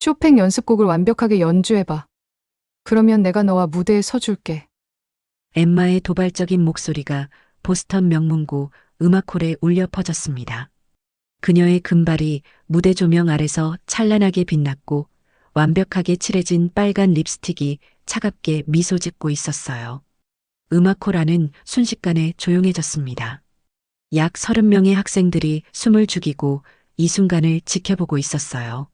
쇼팽 연습곡을 완벽하게 연주해봐. 그러면 내가 너와 무대에 서줄게. 엠마의 도발적인 목소리가 보스턴 명문고 음악홀에 울려 퍼졌습니다. 그녀의 금발이 무대 조명 아래서 찬란하게 빛났고 완벽하게 칠해진 빨간 립스틱이 차갑게 미소 짓고 있었어요. 음악홀 안은 순식간에 조용해졌습니다. 약 30명의 학생들이 숨을 죽이고 이 순간을 지켜보고 있었어요.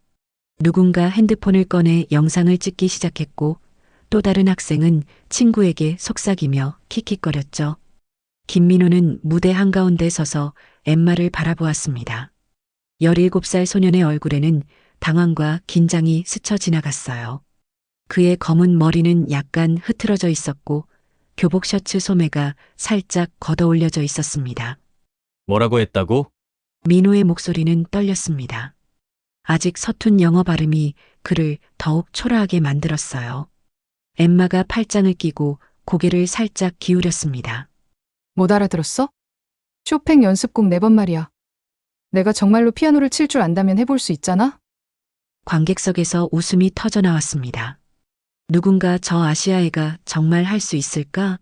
누군가 핸드폰을 꺼내 영상을 찍기 시작했고 또 다른 학생은 친구에게 속삭이며 킥킥거렸죠. 김민호는 무대 한가운데 서서 엠마를 바라보았습니다. 17살 소년의 얼굴에는 당황과 긴장이 스쳐 지나갔어요. 그의 검은 머리는 약간 흐트러져 있었고 교복 셔츠 소매가 살짝 걷어올려져 있었습니다. 뭐라고 했다고? 민호의 목소리는 떨렸습니다. 아직 서툰 영어 발음이 그를 더욱 초라하게 만들었어요. 엠마가 팔짱을 끼고 고개를 살짝 기울였습니다. 못 알아들었어? 쇼팽 연습곡 4번 말이야. 내가 정말로 피아노를 칠 줄 안다면 해볼 수 있잖아? 관객석에서 웃음이 터져 나왔습니다. 누군가 저 아시아애가 정말 할 수 있을까?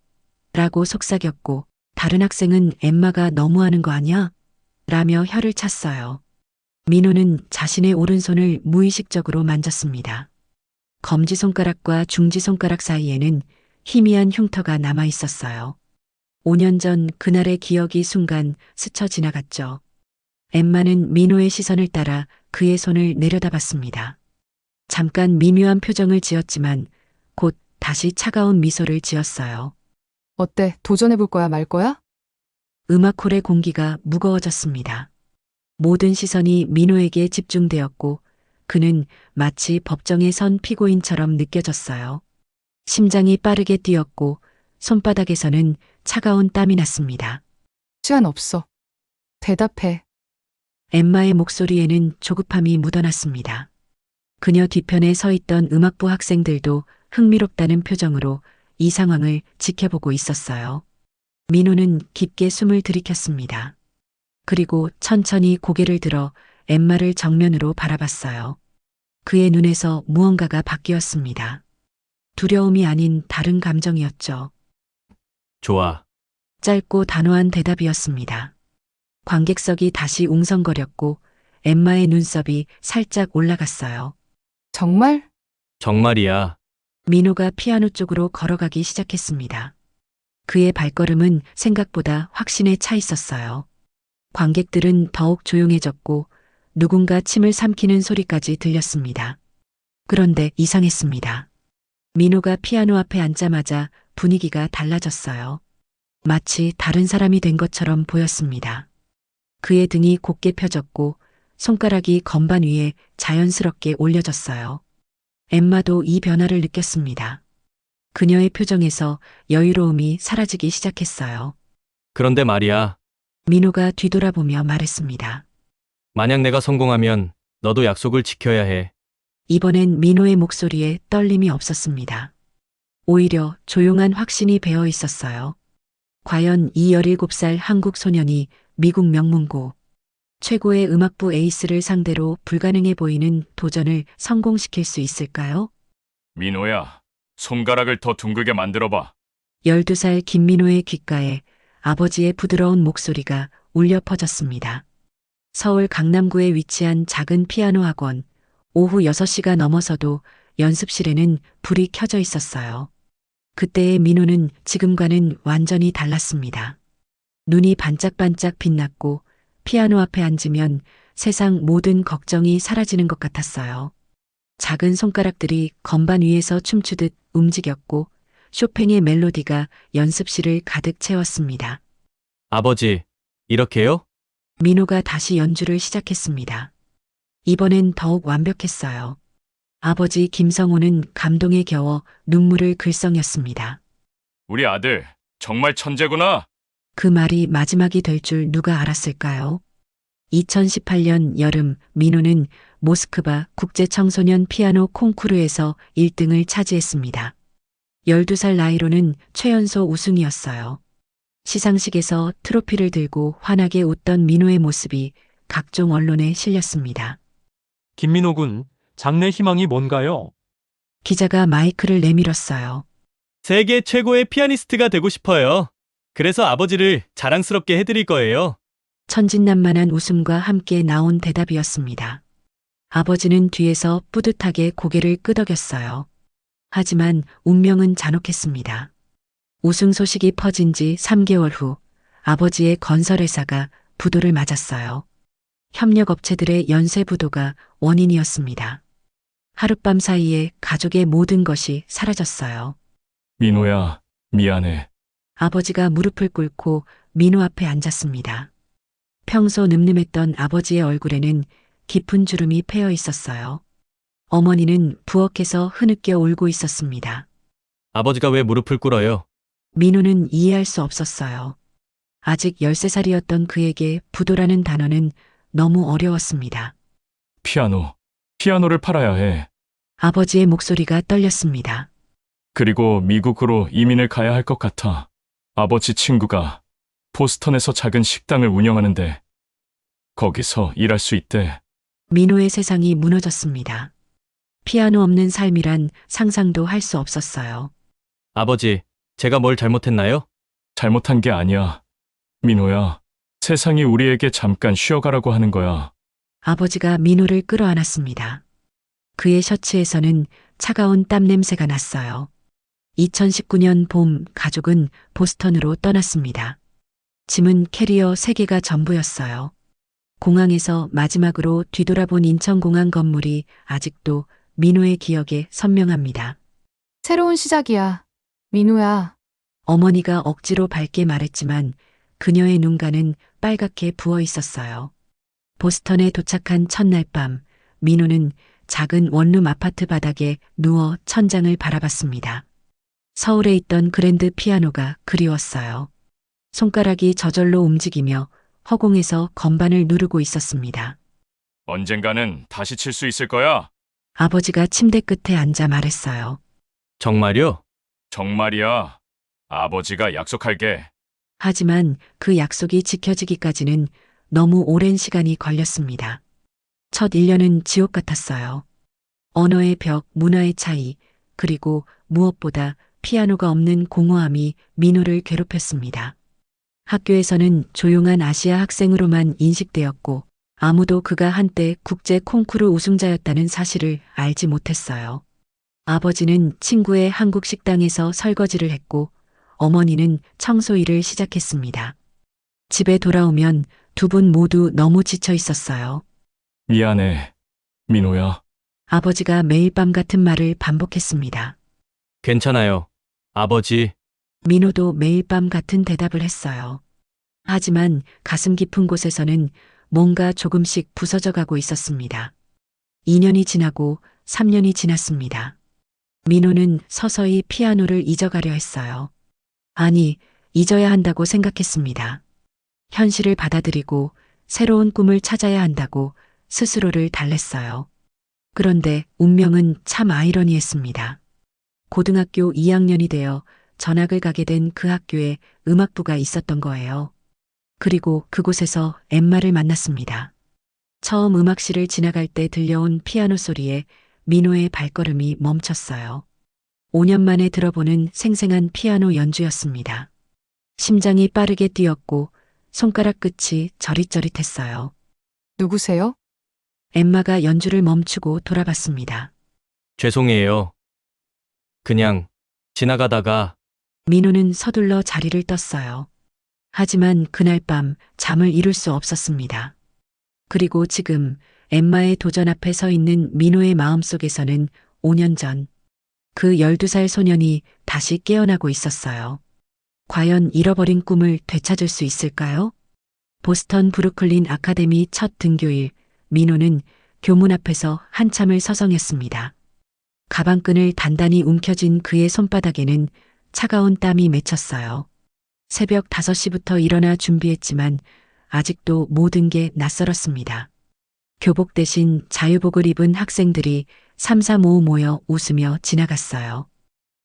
라고 속삭였고 다른 학생은 엠마가 너무하는 거 아니야? 라며 혀를 찼어요. 민호는 자신의 오른손을 무의식적으로 만졌습니다. 검지손가락과 중지손가락 사이에는 희미한 흉터가 남아 있었어요. 5년 전 그날의 기억이 순간 스쳐 지나갔죠. 엠마는 민호의 시선을 따라 그의 손을 내려다봤습니다. 잠깐 미묘한 표정을 지었지만 곧 다시 차가운 미소를 지었어요. 어때? 도전해볼 거야, 말 거야? 음악홀의 공기가 무거워졌습니다. 모든 시선이 민호에게 집중되었고 그는 마치 법정에 선 피고인처럼 느껴졌어요. 심장이 빠르게 뛰었고 손바닥에서는 차가운 땀이 났습니다. 시간 없어. 대답해. 엠마의 목소리에는 조급함이 묻어났습니다. 그녀 뒤편에 서 있던 음악부 학생들도 흥미롭다는 표정으로 이 상황을 지켜보고 있었어요. 민호는 깊게 숨을 들이켰습니다. 그리고 천천히 고개를 들어 엠마를 정면으로 바라봤어요. 그의 눈에서 무언가가 바뀌었습니다. 두려움이 아닌 다른 감정이었죠. 좋아. 짧고 단호한 대답이었습니다. 관객석이 다시 웅성거렸고 엠마의 눈썹이 살짝 올라갔어요. 정말? 정말이야. 민호가 피아노 쪽으로 걸어가기 시작했습니다. 그의 발걸음은 생각보다 확신에 차 있었어요. 관객들은 더욱 조용해졌고 누군가 침을 삼키는 소리까지 들렸습니다. 그런데 이상했습니다. 민호가 피아노 앞에 앉자마자 분위기가 달라졌어요. 마치 다른 사람이 된 것처럼 보였습니다. 그의 등이 곧게 펴졌고 손가락이 건반 위에 자연스럽게 올려졌어요. 엠마도 이 변화를 느꼈습니다. 그녀의 표정에서 여유로움이 사라지기 시작했어요. 그런데 말이야. 민호가 뒤돌아보며 말했습니다. 만약 내가 성공하면 너도 약속을 지켜야 해. 이번엔 민호의 목소리에 떨림이 없었습니다. 오히려 조용한 확신이 배어 있었어요. 과연 이 17살 한국 소년이 미국 명문고 최고의 음악부 에이스를 상대로 불가능해 보이는 도전을 성공시킬 수 있을까요? 민호야, 손가락을 더 둥글게 만들어봐. 12살 김민호의 귓가에 아버지의 부드러운 목소리가 울려 퍼졌습니다. 서울 강남구에 위치한 작은 피아노 학원. 오후 6시가 넘어서도 연습실에는 불이 켜져 있었어요. 그때의 민호는 지금과는 완전히 달랐습니다. 눈이 반짝반짝 빛났고 피아노 앞에 앉으면 세상 모든 걱정이 사라지는 것 같았어요. 작은 손가락들이 건반 위에서 춤추듯 움직였고 쇼팽의 멜로디가 연습실을 가득 채웠습니다. 아버지, 이렇게요? 민호가 다시 연주를 시작했습니다. 이번엔 더욱 완벽했어요. 아버지 김성호는 감동에 겨워 눈물을 글썽였습니다. 우리 아들, 정말 천재구나. 그 말이 마지막이 될 줄 누가 알았을까요? 2018년 여름 민호는 모스크바 국제청소년 피아노 콩쿠르에서 1등을 차지했습니다. 12살 나이로는 최연소 우승이었어요. 시상식에서 트로피를 들고 환하게 웃던 민호의 모습이 각종 언론에 실렸습니다. 김민호 군, 장래 희망이 뭔가요? 기자가 마이크를 내밀었어요. 세계 최고의 피아니스트가 되고 싶어요. 그래서 아버지를 자랑스럽게 해드릴 거예요. 천진난만한 웃음과 함께 나온 대답이었습니다. 아버지는 뒤에서 뿌듯하게 고개를 끄덕였어요. 하지만 운명은 잔혹했습니다. 우승 소식이 퍼진 지 3개월 후 아버지의 건설회사가 부도를 맞았어요. 협력업체들의 연쇄 부도가 원인이었습니다. 하룻밤 사이에 가족의 모든 것이 사라졌어요. 민호야, 미안해. 아버지가 무릎을 꿇고 민호 앞에 앉았습니다. 평소 늠름했던 아버지의 얼굴에는 깊은 주름이 패여 있었어요. 어머니는 부엌에서 흐느껴 울고 있었습니다. 아버지가 왜 무릎을 꿇어요? 민호는 이해할 수 없었어요. 아직 13살이었던 그에게 부도라는 단어는 너무 어려웠습니다. 피아노를 팔아야 해. 아버지의 목소리가 떨렸습니다. 그리고 미국으로 이민을 가야 할 것 같아. 아버지 친구가 보스턴에서 작은 식당을 운영하는데 거기서 일할 수 있대. 민호의 세상이 무너졌습니다. 피아노 없는 삶이란 상상도 할 수 없었어요. 아버지, 제가 뭘 잘못했나요? 잘못한 게 아니야. 민호야, 세상이 우리에게 잠깐 쉬어가라고 하는 거야. 아버지가 민호를 끌어안았습니다. 그의 셔츠에서는 차가운 땀 냄새가 났어요. 2019년 봄 가족은 보스턴으로 떠났습니다. 짐은 캐리어 3개가 전부였어요. 공항에서 마지막으로 뒤돌아본 인천공항 건물이 아직도 민호의 기억에 선명합니다. 새로운 시작이야. 민호야. 어머니가 억지로 밝게 말했지만 그녀의 눈가는 빨갛게 부어 있었어요. 보스턴에 도착한 첫날 밤, 민호는 작은 원룸 아파트 바닥에 누워 천장을 바라봤습니다. 서울에 있던 그랜드 피아노가 그리웠어요. 손가락이 저절로 움직이며 허공에서 건반을 누르고 있었습니다. 언젠가는 다시 칠 수 있을 거야. 아버지가 침대 끝에 앉아 말했어요. 정말요? 정말이야. 아버지가 약속할게. 하지만 그 약속이 지켜지기까지는 너무 오랜 시간이 걸렸습니다. 첫 1년은 지옥 같았어요. 언어의 벽, 문화의 차이, 그리고 무엇보다 피아노가 없는 공허함이 민호를 괴롭혔습니다. 학교에서는 조용한 아시아 학생으로만 인식되었고 아무도 그가 한때 국제 콩쿠르 우승자였다는 사실을 알지 못했어요. 아버지는 친구의 한국 식당에서 설거지를 했고 어머니는 청소 일을 시작했습니다. 집에 돌아오면 두 분 모두 너무 지쳐 있었어요. 미안해, 민호야. 아버지가 매일 밤 같은 말을 반복했습니다. 괜찮아요. 아버지, 민호도 매일 밤 같은 대답을 했어요. 하지만 가슴 깊은 곳에서는 뭔가 조금씩 부서져 가고 있었습니다. 2년이 지나고 3년이 지났습니다. 민호는 서서히 피아노를 잊어가려 했어요. 아니, 잊어야 한다고 생각했습니다. 현실을 받아들이고 새로운 꿈을 찾아야 한다고 스스로를 달랬어요. 그런데 운명은 참 아이러니했습니다. 고등학교 2학년이 되어 전학을 가게 된 그 학교에 음악부가 있었던 거예요. 그리고 그곳에서 엠마를 만났습니다. 처음 음악실을 지나갈 때 들려온 피아노 소리에 민호의 발걸음이 멈췄어요. 5년 만에 들어보는 생생한 피아노 연주였습니다. 심장이 빠르게 뛰었고 손가락 끝이 저릿저릿했어요. 누구세요? 엠마가 연주를 멈추고 돌아봤습니다. 죄송해요. 그냥 지나가다가 민호는 서둘러 자리를 떴어요. 하지만 그날 밤 잠을 이룰 수 없었습니다. 그리고 지금 엠마의 도전 앞에 서 있는 민호의 마음속에서는 5년 전 그 12살 소년이 다시 깨어나고 있었어요. 과연 잃어버린 꿈을 되찾을 수 있을까요? 보스턴 브루클린 아카데미 첫 등교일, 민호는 교문 앞에서 한참을 서성였습니다. 가방끈을 단단히 움켜쥔 그의 손바닥에는 차가운 땀이 맺혔어요. 새벽 5시부터 일어나 준비했지만 아직도 모든 게 낯설었습니다. 교복 대신 자유복을 입은 학생들이 삼삼오오 모여 웃으며 지나갔어요.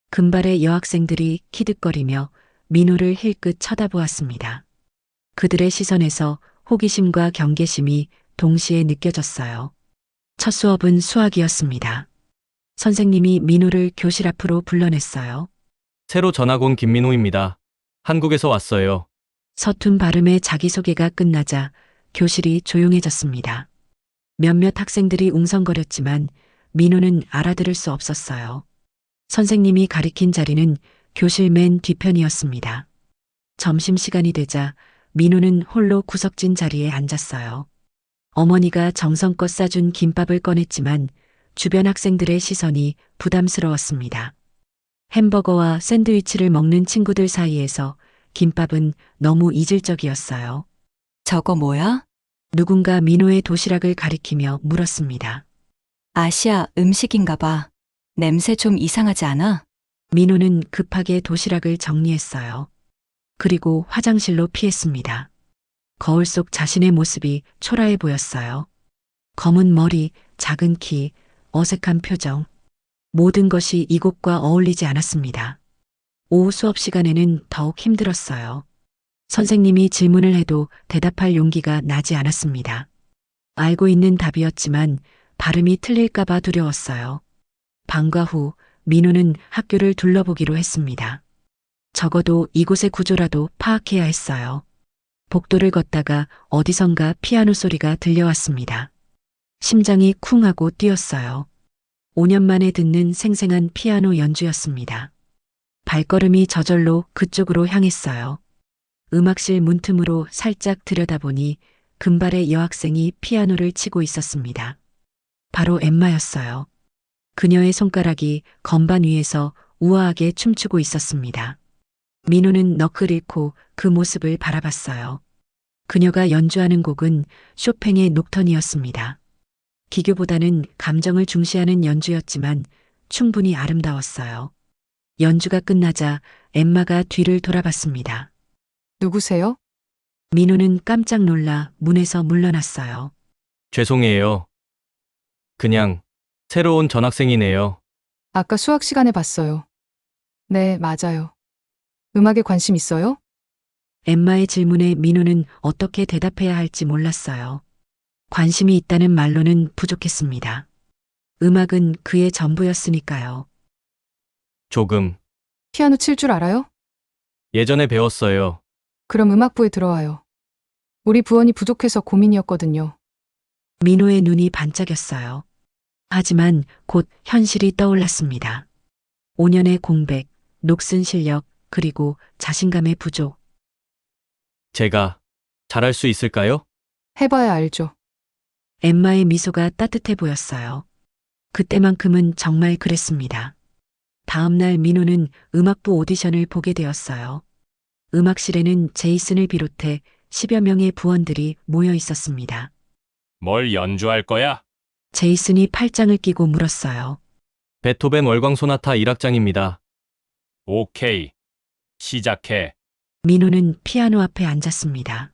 금발의 여학생들이 키득거리며 민호를 힐끗 쳐다보았습니다. 그들의 시선에서 호기심과 경계심이 동시에 느껴졌어요. 첫 수업은 수학이었습니다. 선생님이 민호를 교실 앞으로 불러냈어요. 새로 전학 온 김민호입니다. 한국에서 왔어요. 서툰 발음의 자기소개가 끝나자 교실이 조용해졌습니다. 몇몇 학생들이 웅성거렸지만 민호는 알아들을 수 없었어요. 선생님이 가리킨 자리는 교실 맨 뒤편이었습니다. 점심시간이 되자 민호는 홀로 구석진 자리에 앉았어요. 어머니가 정성껏 싸준 김밥을 꺼냈지만 주변 학생들의 시선이 부담스러웠습니다. 햄버거와 샌드위치를 먹는 친구들 사이에서 김밥은 너무 이질적이었어요. 저거 뭐야? 누군가 민호의 도시락을 가리키며 물었습니다. 아시아 음식인가 봐. 냄새 좀 이상하지 않아? 민호는 급하게 도시락을 정리했어요. 그리고 화장실로 피했습니다. 거울 속 자신의 모습이 초라해 보였어요. 검은 머리, 작은 키, 어색한 표정. 모든 것이 이곳과 어울리지 않았습니다. 오후 수업 시간에는 더욱 힘들었어요. 선생님이 질문을 해도 대답할 용기가 나지 않았습니다. 알고 있는 답이었지만 발음이 틀릴까봐 두려웠어요. 방과 후 민호는 학교를 둘러보기로 했습니다. 적어도 이곳의 구조라도 파악해야 했어요. 복도를 걷다가 어디선가 피아노 소리가 들려왔습니다. 심장이 쿵 하고 뛰었어요. 5년 만에 듣는 생생한 피아노 연주였습니다. 발걸음이 저절로 그쪽으로 향했어요. 음악실 문틈으로 살짝 들여다보니 금발의 여학생이 피아노를 치고 있었습니다. 바로 엠마였어요. 그녀의 손가락이 건반 위에서 우아하게 춤추고 있었습니다. 민호는 넋을 잃고 그 모습을 바라봤어요. 그녀가 연주하는 곡은 쇼팽의 녹턴이었습니다. 기교보다는 감정을 중시하는 연주였지만 충분히 아름다웠어요. 연주가 끝나자 엠마가 뒤를 돌아봤습니다. 누구세요? 민호는 깜짝 놀라 문에서 물러났어요. 죄송해요. 그냥 새로운 전학생이네요. 아까 수학 시간에 봤어요. 네, 맞아요. 음악에 관심 있어요? 엠마의 질문에 민호는 어떻게 대답해야 할지 몰랐어요. 관심이 있다는 말로는 부족했습니다. 음악은 그의 전부였으니까요. 조금. 피아노 칠 줄 알아요? 예전에 배웠어요. 그럼 음악부에 들어와요. 우리 부원이 부족해서 고민이었거든요. 민호의 눈이 반짝였어요. 하지만 곧 현실이 떠올랐습니다. 5년의 공백, 녹슨 실력, 그리고 자신감의 부족. 제가 잘할 수 있을까요? 해봐야 알죠. 엠마의 미소가 따뜻해 보였어요. 그때만큼은 정말 그랬습니다. 다음 날 민호는 음악부 오디션을 보게 되었어요. 음악실에는 제이슨을 비롯해 10여 명의 부원들이 모여 있었습니다. 뭘 연주할 거야? 제이슨이 팔짱을 끼고 물었어요. 베토벤 월광 소나타 1악장입니다. 오케이. 시작해. 민호는 피아노 앞에 앉았습니다.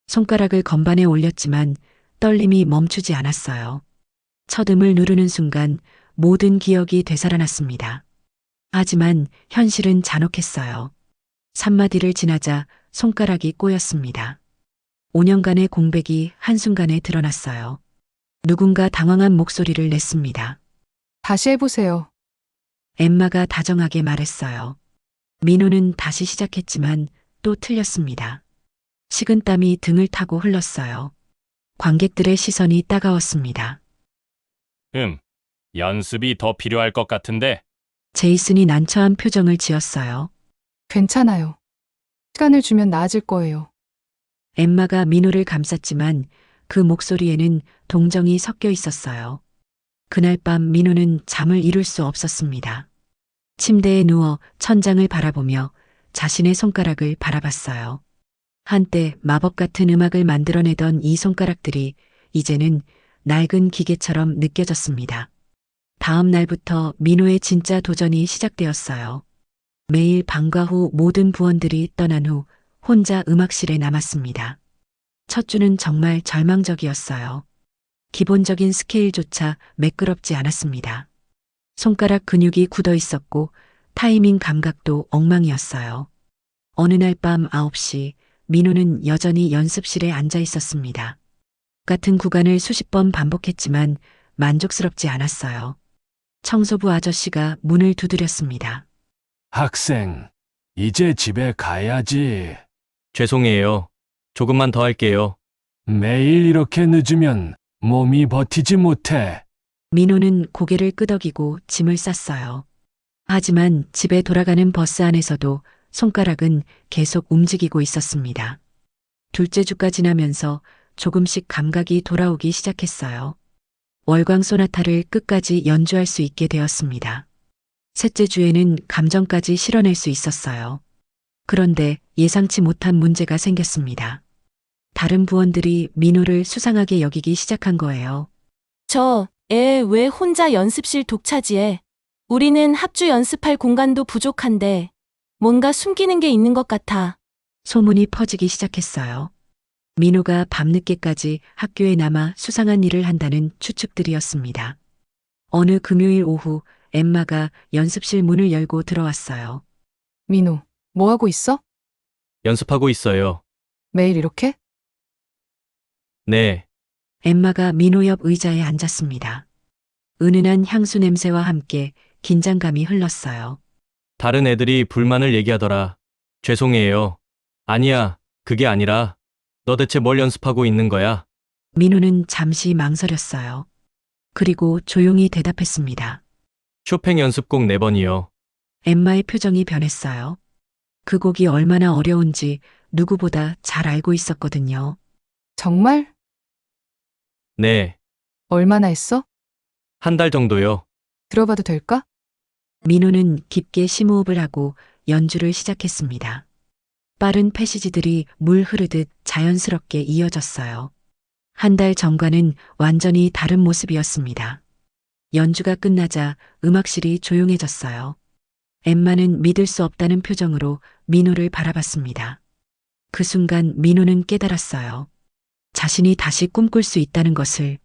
손가락을 건반에 올렸지만 떨림이 멈추지 않았어요. 첫 음을 누르는 순간 모든 기억이 되살아났습니다. 하지만 현실은 잔혹했어요. 3마디를 지나자 손가락이 꼬였습니다. 5년간의 공백이 한순간에 드러났어요. 누군가 당황한 목소리를 냈습니다. 다시 해보세요. 엠마가 다정하게 말했어요. 민호는 다시 시작했지만 또 틀렸습니다. 식은땀이 등을 타고 흘렀어요. 관객들의 시선이 따가웠습니다. 연습이 더 필요할 것 같은데. 제이슨이 난처한 표정을 지었어요. 괜찮아요. 시간을 주면 나아질 거예요. 엠마가 민호를 감쌌지만 그 목소리에는 동정이 섞여 있었어요. 그날 밤 민호는 잠을 이룰 수 없었습니다. 침대에 누워 천장을 바라보며 자신의 손가락을 바라봤어요. 한때 마법 같은 음악을 만들어내던 이 손가락들이 이제는 낡은 기계처럼 느껴졌습니다. 다음 날부터 민호의 진짜 도전이 시작되었어요. 매일 방과 후 모든 부원들이 떠난 후 혼자 음악실에 남았습니다. 첫 주는 정말 절망적이었어요. 기본적인 스케일조차 매끄럽지 않았습니다. 손가락 근육이 굳어 있었고 타이밍 감각도 엉망이었어요. 어느 날 밤 9시 민호는 여전히 연습실에 앉아 있었습니다. 같은 구간을 수십 번 반복했지만 만족스럽지 않았어요. 청소부 아저씨가 문을 두드렸습니다. 학생, 이제 집에 가야지. 죄송해요. 조금만 더 할게요. 매일 이렇게 늦으면 몸이 버티지 못해. 민호는 고개를 끄덕이고 짐을 쌌어요. 하지만 집에 돌아가는 버스 안에서도 손가락은 계속 움직이고 있었습니다. 둘째 주가 지나면서 조금씩 감각이 돌아오기 시작했어요. 월광 소나타를 끝까지 연주할 수 있게 되었습니다. 셋째 주에는 감정까지 실어낼 수 있었어요. 그런데 예상치 못한 문제가 생겼습니다. 다른 부원들이 민호를 수상하게 여기기 시작한 거예요. 저 애 왜 혼자 연습실 독차지해? 우리는 합주 연습할 공간도 부족한데 뭔가 숨기는 게 있는 것 같아. 소문이 퍼지기 시작했어요. 민호가 밤늦게까지 학교에 남아 수상한 일을 한다는 추측들이었습니다. 어느 금요일 오후 엠마가 연습실 문을 열고 들어왔어요. 민호, 뭐 하고 있어? 연습하고 있어요. 매일 이렇게? 네. 엠마가 민호 옆 의자에 앉았습니다. 은은한 향수 냄새와 함께 긴장감이 흘렀어요. 다른 애들이 불만을 얘기하더라. 죄송해요. 아니야, 그게 아니라 너 대체 뭘 연습하고 있는 거야? 민호는 잠시 망설였어요. 그리고 조용히 대답했습니다. 쇼팽 연습곡 4번이요. 엠마의 표정이 변했어요. 그 곡이 얼마나 어려운지 누구보다 잘 알고 있었거든요. 정말? 네. 얼마나 했어? 한 달 정도요. 들어봐도 될까? 민호는 깊게 심호흡을 하고 연주를 시작했습니다. 빠른 패시지들이 물 흐르듯 자연스럽게 이어졌어요. 한 달 전과는 완전히 다른 모습이었습니다. 연주가 끝나자 음악실이 조용해졌어요. 엠마는 믿을 수 없다는 표정으로 민호를 바라봤습니다. 그 순간 민호는 깨달았어요. 자신이 다시 꿈꿀 수 있다는 것을.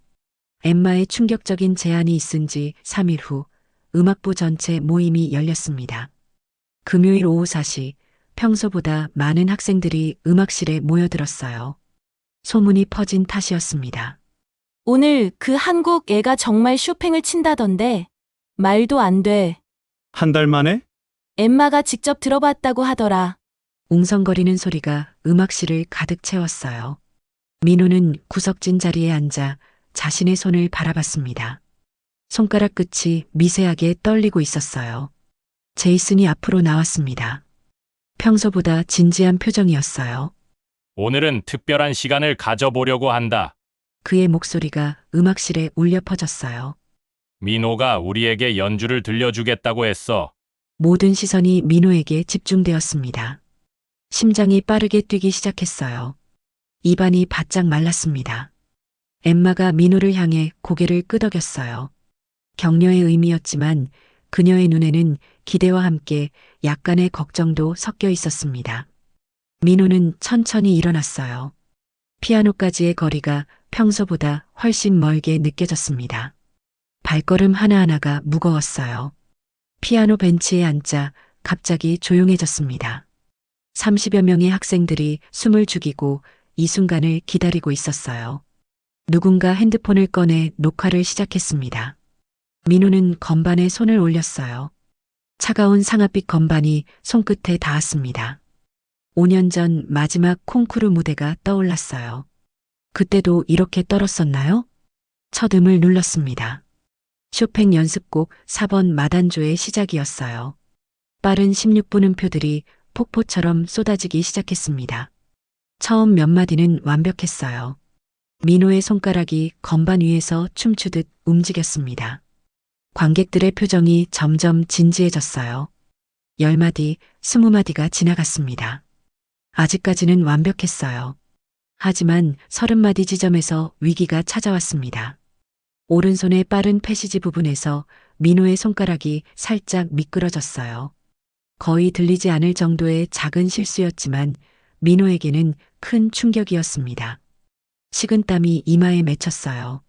엠마의 충격적인 제안이 있은 지 3일 후 음악부 전체 모임이 열렸습니다. 금요일 오후 4시 평소보다 많은 학생들이 음악실에 모여들었어요. 소문이 퍼진 탓이었습니다. 오늘 그 한국 애가 정말 쇼팽을 친다던데 말도 안 돼. 한 달 만에? 엠마가 직접 들어봤다고 하더라. 웅성거리는 소리가 음악실을 가득 채웠어요. 민호는 구석진 자리에 앉아 자신의 손을 바라봤습니다. 손가락 끝이 미세하게 떨리고 있었어요. 제이슨이 앞으로 나왔습니다. 평소보다 진지한 표정이었어요. 오늘은 특별한 시간을 가져보려고 한다. 그의 목소리가 음악실에 울려 퍼졌어요. 민호가 우리에게 연주를 들려주겠다고 했어. 모든 시선이 민호에게 집중되었습니다. 심장이 빠르게 뛰기 시작했어요. 입안이 바짝 말랐습니다. 엠마가 민호를 향해 고개를 끄덕였어요. 격려의 의미였지만 그녀의 눈에는 기대와 함께 약간의 걱정도 섞여 있었습니다. 민호는 천천히 일어났어요. 피아노까지의 거리가 평소보다 훨씬 멀게 느껴졌습니다. 발걸음 하나하나가 무거웠어요. 피아노 벤치에 앉자 갑자기 조용해졌습니다. 30여 명의 학생들이 숨을 죽이고 이 순간을 기다리고 있었어요. 누군가 핸드폰을 꺼내 녹화를 시작했습니다. 민호는 건반에 손을 올렸어요. 차가운 상아빛 건반이 손끝에 닿았습니다. 5년 전 마지막 콩쿠르 무대가 떠올랐어요. 그때도 이렇게 떨었었나요? 첫 음을 눌렀습니다. 쇼팽 연습곡 4번 마단조의 시작이었어요. 빠른 16분 음표들이 폭포처럼 쏟아지기 시작했습니다. 처음 몇 마디는 완벽했어요. 민호의 손가락이 건반 위에서 춤추듯 움직였습니다. 관객들의 표정이 점점 진지해졌어요. 10마디, 20마디가 지나갔습니다. 아직까지는 완벽했어요. 하지만 30마디 지점에서 위기가 찾아왔습니다. 오른손의 빠른 패시지 부분에서 민호의 손가락이 살짝 미끄러졌어요. 거의 들리지 않을 정도의 작은 실수였지만 민호에게는 큰 충격이었습니다. 식은땀이 이마에 맺혔어요.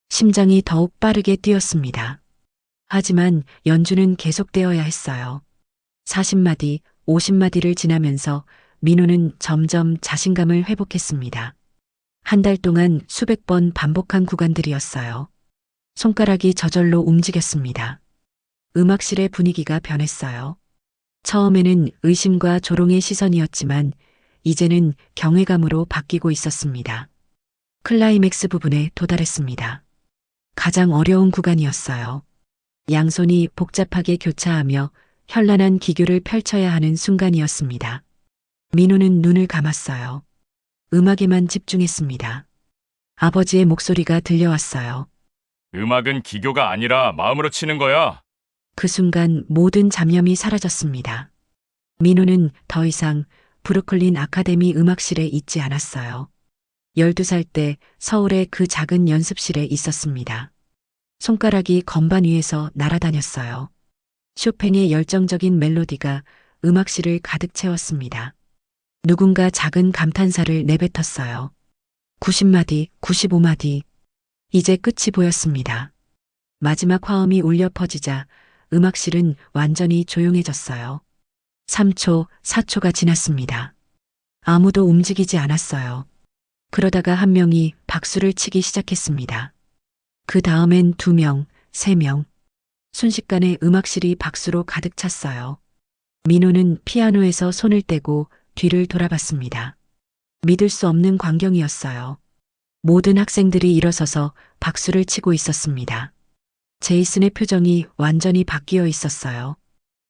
심장이 더욱 빠르게 뛰었습니다. 하지만 연주는 계속되어야 했어요. 40마디, 50마디를 지나면서 민호는 점점 자신감을 회복했습니다. 한 달 동안 수백 번 반복한 구간들이었어요. 손가락이 저절로 움직였습니다. 음악실의 분위기가 변했어요. 처음에는 의심과 조롱의 시선이었지만 이제는 경외감으로 바뀌고 있었습니다. 클라이맥스 부분에 도달했습니다. 가장 어려운 구간이었어요. 양손이 복잡하게 교차하며 현란한 기교를 펼쳐야 하는 순간이었습니다. 민호는 눈을 감았어요. 음악에만 집중했습니다. 아버지의 목소리가 들려왔어요. 음악은 기교가 아니라 마음으로 치는 거야. 그 순간 모든 잡념이 사라졌습니다. 민호는 더 이상 브루클린 아카데미 음악실에 있지 않았어요. 12살 때 서울의 그 작은 연습실에 있었습니다. 손가락이 건반 위에서 날아다녔어요. 쇼팽의 열정적인 멜로디가 음악실을 가득 채웠습니다. 누군가 작은 감탄사를 내뱉었어요. 90마디, 95마디. 이제 끝이 보였습니다. 마지막 화음이 울려 퍼지자 음악실은 완전히 조용해졌어요. 3초, 4초가 지났습니다. 아무도 움직이지 않았어요. 그러다가 한 명이 박수를 치기 시작했습니다. 그 다음엔 2명, 3명. 순식간에 음악실이 박수로 가득 찼어요. 민호는 피아노에서 손을 떼고 뒤를 돌아봤습니다. 믿을 수 없는 광경이었어요. 모든 학생들이 일어서서 박수를 치고 있었습니다. 제이슨의 표정이 완전히 바뀌어 있었어요.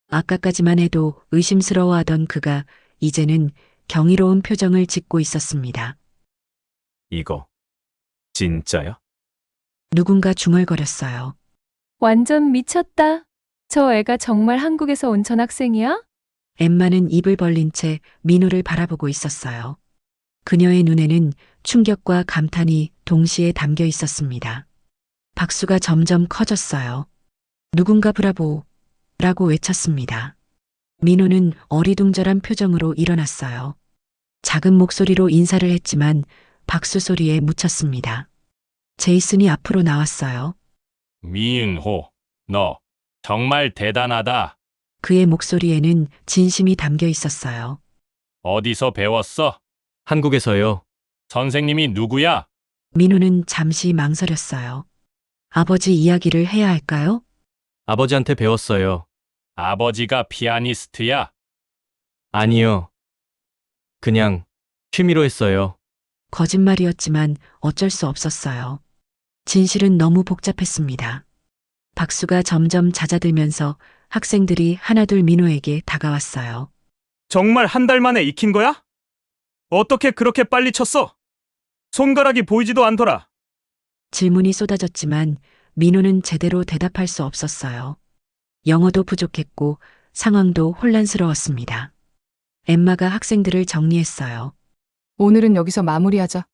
아까까지만 해도 의심스러워하던 그가 이제는 경이로운 표정을 짓고 있었습니다. 이거 진짜야? 누군가 중얼거렸어요. 완전 미쳤다. 저 애가 정말 한국에서 온 전학생이야? 엠마는 입을 벌린 채 민호를 바라보고 있었어요. 그녀의 눈에는 충격과 감탄이 동시에 담겨 있었습니다. 박수가 점점 커졌어요. 누군가 브라보! 라고 외쳤습니다. 민호는 어리둥절한 표정으로 일어났어요. 작은 목소리로 인사를 했지만 박수 소리에 묻혔습니다. 제이슨이 앞으로 나왔어요. 미은호, 너 정말 대단하다. 그의 목소리에는 진심이 담겨 있었어요. 어디서 배웠어? 한국에서요. 선생님이 누구야? 민호는 잠시 망설였어요. 아버지 이야기를 해야 할까요? 아버지한테 배웠어요. 아버지가 피아니스트야? 아니요. 그냥 취미로 했어요. 거짓말이었지만 어쩔 수 없었어요. 진실은 너무 복잡했습니다. 박수가 점점 잦아들면서 학생들이 하나둘 민호에게 다가왔어요. 정말 한 달 만에 익힌 거야? 어떻게 그렇게 빨리 쳤어? 손가락이 보이지도 않더라. 질문이 쏟아졌지만 민호는 제대로 대답할 수 없었어요. 영어도 부족했고 상황도 혼란스러웠습니다. 엠마가 학생들을 정리했어요. 오늘은 여기서 마무리하자.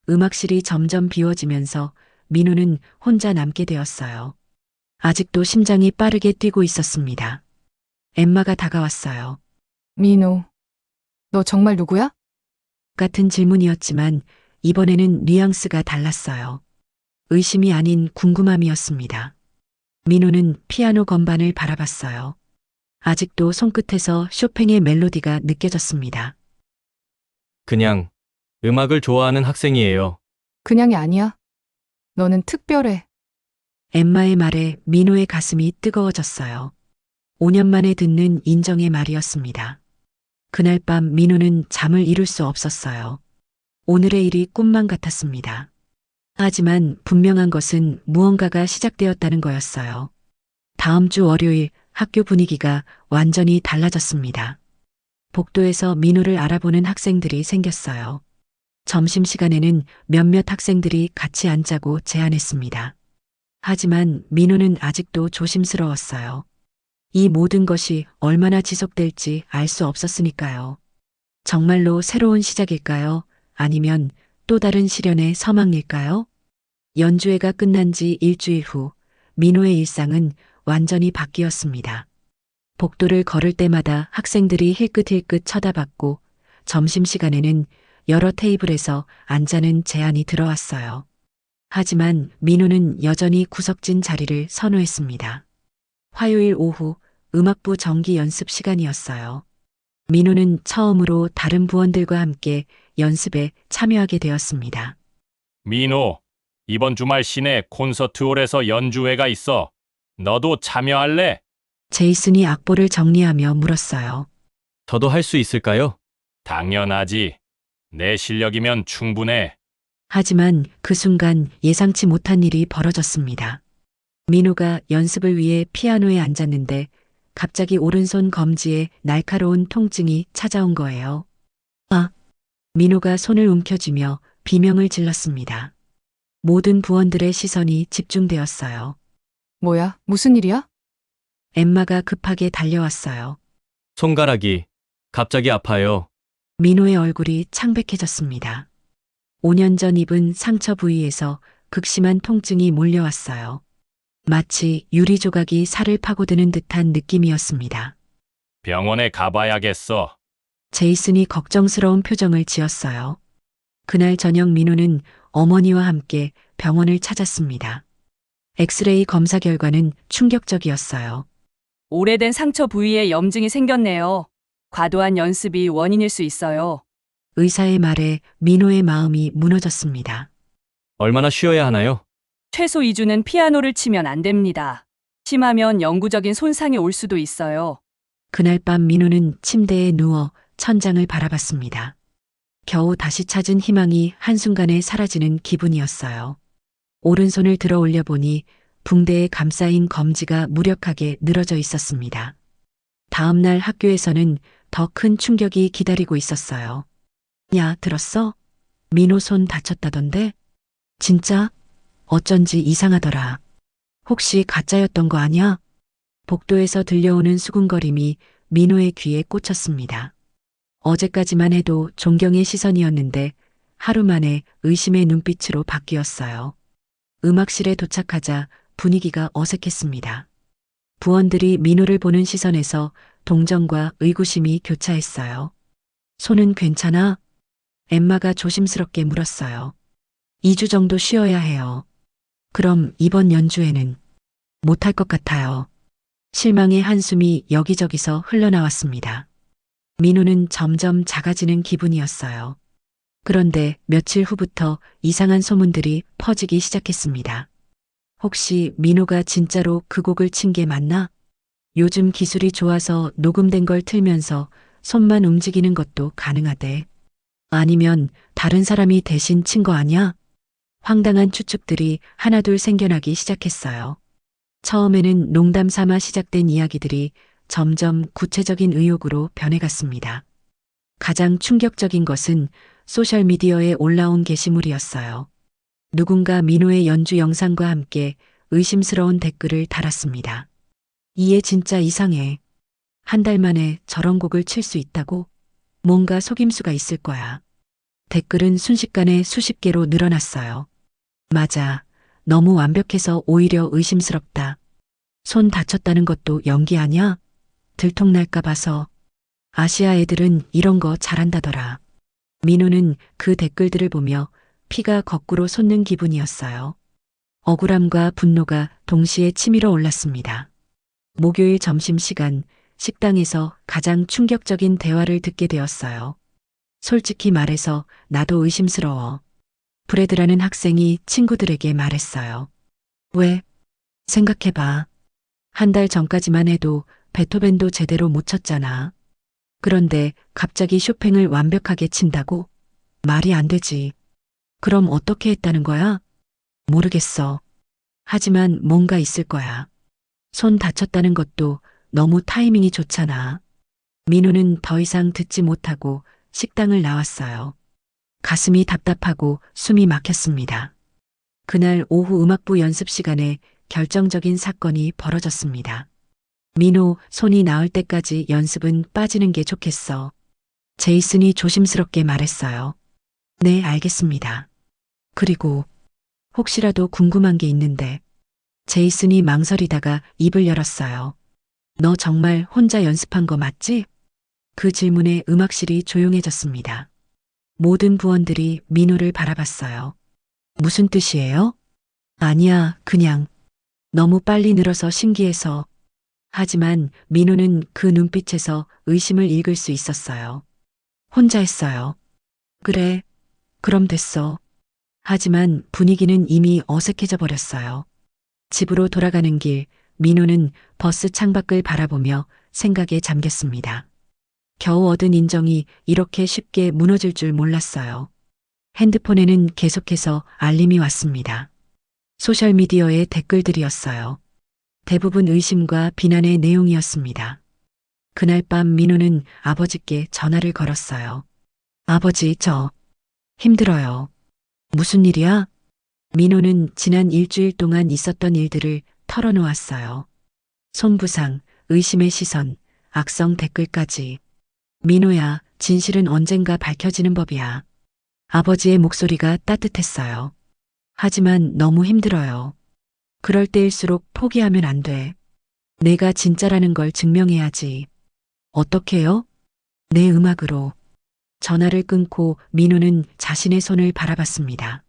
음악실이 점점 비워지면서 민호는 혼자 남게 되었어요. 아직도 심장이 빠르게 뛰고 있었습니다. 엠마가 다가왔어요. 민호, 너 정말 누구야? 같은 질문이었지만 이번에는 뉘앙스가 달랐어요. 의심이 아닌 궁금함이었습니다. 민호는 피아노 건반을 바라봤어요. 아직도 손끝에서 쇼팽의 멜로디가 느껴졌습니다. 그냥 음악을 좋아하는 학생이에요. 그냥이 아니야. 너는 특별해. 엠마의 말에 민호의 가슴이 뜨거워졌어요. 5년 만에 듣는 인정의 말이었습니다. 그날 밤 민호는 잠을 이룰 수 없었어요. 오늘의 일이 꿈만 같았습니다. 하지만 분명한 것은 무언가가 시작되었다는 거였어요. 다음 주 월요일 학교 분위기가 완전히 달라졌습니다. 복도에서 민호를 알아보는 학생들이 생겼어요. 점심시간에는 몇몇 학생들이 같이 앉자고 제안했습니다. 하지만 민호는 아직도 조심스러웠어요. 이 모든 것이 얼마나 지속될지 알 수 없었으니까요. 정말로 새로운 시작일까요? 아니면 또 다른 시련의 서막일까요? 연주회가 끝난 지 일주일 후 민호의 일상은 완전히 바뀌었습니다. 복도를 걸을 때마다 학생들이 힐끗힐끗 쳐다봤고 점심시간에는 여러 테이블에서 앉자는 제안이 들어왔어요. 하지만 민호는 여전히 구석진 자리를 선호했습니다. 화요일 오후 음악부 정기 연습 시간이었어요. 민호는 처음으로 다른 부원들과 함께 연습에 참여하게 되었습니다. 민호, 이번 주말 시내 콘서트홀에서 연주회가 있어. 너도 참여할래? 제이슨이 악보를 정리하며 물었어요. 저도 할 수 있을까요? 당연하지. 내 실력이면 충분해. 하지만 그 순간 예상치 못한 일이 벌어졌습니다. 민호가 연습을 위해 피아노에 앉았는데 갑자기 오른손 검지에 날카로운 통증이 찾아온 거예요. 아! 민호가 손을 움켜쥐며 비명을 질렀습니다. 모든 부원들의 시선이 집중되었어요. 뭐야? 무슨 일이야? 엠마가 급하게 달려왔어요. 손가락이 갑자기 아파요. 민호의 얼굴이 창백해졌습니다. 5년 전 입은 상처 부위에서 극심한 통증이 몰려왔어요. 마치 유리 조각이 살을 파고드는 듯한 느낌이었습니다. 병원에 가봐야겠어. 제이슨이 걱정스러운 표정을 지었어요. 그날 저녁 민호는 어머니와 함께 병원을 찾았습니다. 엑스레이 검사 결과는 충격적이었어요. 오래된 상처 부위에 염증이 생겼네요. 과도한 연습이 원인일 수 있어요. 의사의 말에 민호의 마음이 무너졌습니다. 얼마나 쉬어야 하나요? 최소 2주는 피아노를 치면 안 됩니다. 심하면 영구적인 손상이 올 수도 있어요. 그날 밤 민호는 침대에 누워 천장을 바라봤습니다. 겨우 다시 찾은 희망이 한순간에 사라지는 기분이었어요. 오른손을 들어 올려보니 붕대에 감싸인 검지가 무력하게 늘어져 있었습니다. 다음 날 학교에서는 더 큰 충격이 기다리고 있었어요. 야, 들었어? 민호 손 다쳤다던데? 진짜? 어쩐지 이상하더라. 혹시 가짜였던 거 아냐? 복도에서 들려오는 수군거림이 민호의 귀에 꽂혔습니다. 어제까지만 해도 존경의 시선이었는데 하루 만에 의심의 눈빛으로 바뀌었어요. 음악실에 도착하자 분위기가 어색했습니다. 부원들이 민호를 보는 시선에서 동정과 의구심이 교차했어요. 손은 괜찮아? 엠마가 조심스럽게 물었어요. 2주 정도 쉬어야 해요. 그럼 이번 연주회는 못할 것 같아요. 실망의 한숨이 여기저기서 흘러나왔습니다. 민호는 점점 작아지는 기분이었어요. 그런데 며칠 후부터 이상한 소문들이 퍼지기 시작했습니다. 혹시 민호가 진짜로 그 곡을 친 게 맞나? 요즘 기술이 좋아서 녹음된 걸 틀면서 손만 움직이는 것도 가능하대. 아니면 다른 사람이 대신 친 거 아냐? 황당한 추측들이 하나둘 생겨나기 시작했어요. 처음에는 농담 삼아 시작된 이야기들이 점점 구체적인 의혹으로 변해갔습니다. 가장 충격적인 것은 소셜미디어에 올라온 게시물이었어요. 누군가 민호의 연주 영상과 함께 의심스러운 댓글을 달았습니다. 이해 진짜 이상해. 한 달 만에 저런 곡을 칠 수 있다고? 뭔가 속임수가 있을 거야. 댓글은 순식간에 수십 개로 늘어났어요. 맞아. 너무 완벽해서 오히려 의심스럽다. 손 다쳤다는 것도 연기 아냐? 들통날까 봐서. 아시아 애들은 이런 거 잘한다더라. 민호는 그 댓글들을 보며 피가 거꾸로 솟는 기분이었어요. 억울함과 분노가 동시에 치밀어 올랐습니다. 목요일 점심시간 식당에서 가장 충격적인 대화를 듣게 되었어요. 솔직히 말해서 나도 의심스러워. 브래드라는 학생이 친구들에게 말했어요. 왜? 생각해봐. 한 달 전까지만 해도 베토벤도 제대로 못 쳤잖아. 그런데 갑자기 쇼팽을 완벽하게 친다고? 말이 안 되지. 그럼 어떻게 했다는 거야? 모르겠어. 하지만 뭔가 있을 거야. 손 다쳤다는 것도 너무 타이밍이 좋잖아. 민호는 더 이상 듣지 못하고 식당을 나왔어요. 가슴이 답답하고 숨이 막혔습니다. 그날 오후 음악부 연습 시간에 결정적인 사건이 벌어졌습니다. 민호, 손이 나을 때까지 연습은 빠지는 게 좋겠어. 제이슨이 조심스럽게 말했어요. 네, 알겠습니다. 그리고 혹시라도 궁금한 게 있는데 제이슨이 망설이다가 입을 열었어요. 너 정말 혼자 연습한 거 맞지? 그 질문에 음악실이 조용해졌습니다. 모든 부원들이 민호를 바라봤어요. 무슨 뜻이에요? 아니야, 그냥 너무 빨리 늘어서 신기해서. 하지만 민호는 그 눈빛에서 의심을 읽을 수 있었어요. 혼자 했어요. 그래, 그럼 됐어. 하지만 분위기는 이미 어색해져 버렸어요. 집으로 돌아가는 길, 민호는 버스 창밖을 바라보며 생각에 잠겼습니다. 겨우 얻은 인정이 이렇게 쉽게 무너질 줄 몰랐어요. 핸드폰에는 계속해서 알림이 왔습니다. 소셜미디어의 댓글들이었어요. 대부분 의심과 비난의 내용이었습니다. 그날 밤 민호는 아버지께 전화를 걸었어요. 아버지, 저 힘들어요. 무슨 일이야? 민호는 지난 일주일 동안 있었던 일들을 털어놓았어요. 손부상, 의심의 시선, 악성 댓글까지. 민호야, 진실은 언젠가 밝혀지는 법이야. 아버지의 목소리가 따뜻했어요. 하지만 너무 힘들어요. 그럴 때일수록 포기하면 안 돼. 내가 진짜라는 걸 증명해야지. 어떻게요? 내 음악으로. 전화를 끊고 민호는 자신의 손을 바라봤습니다.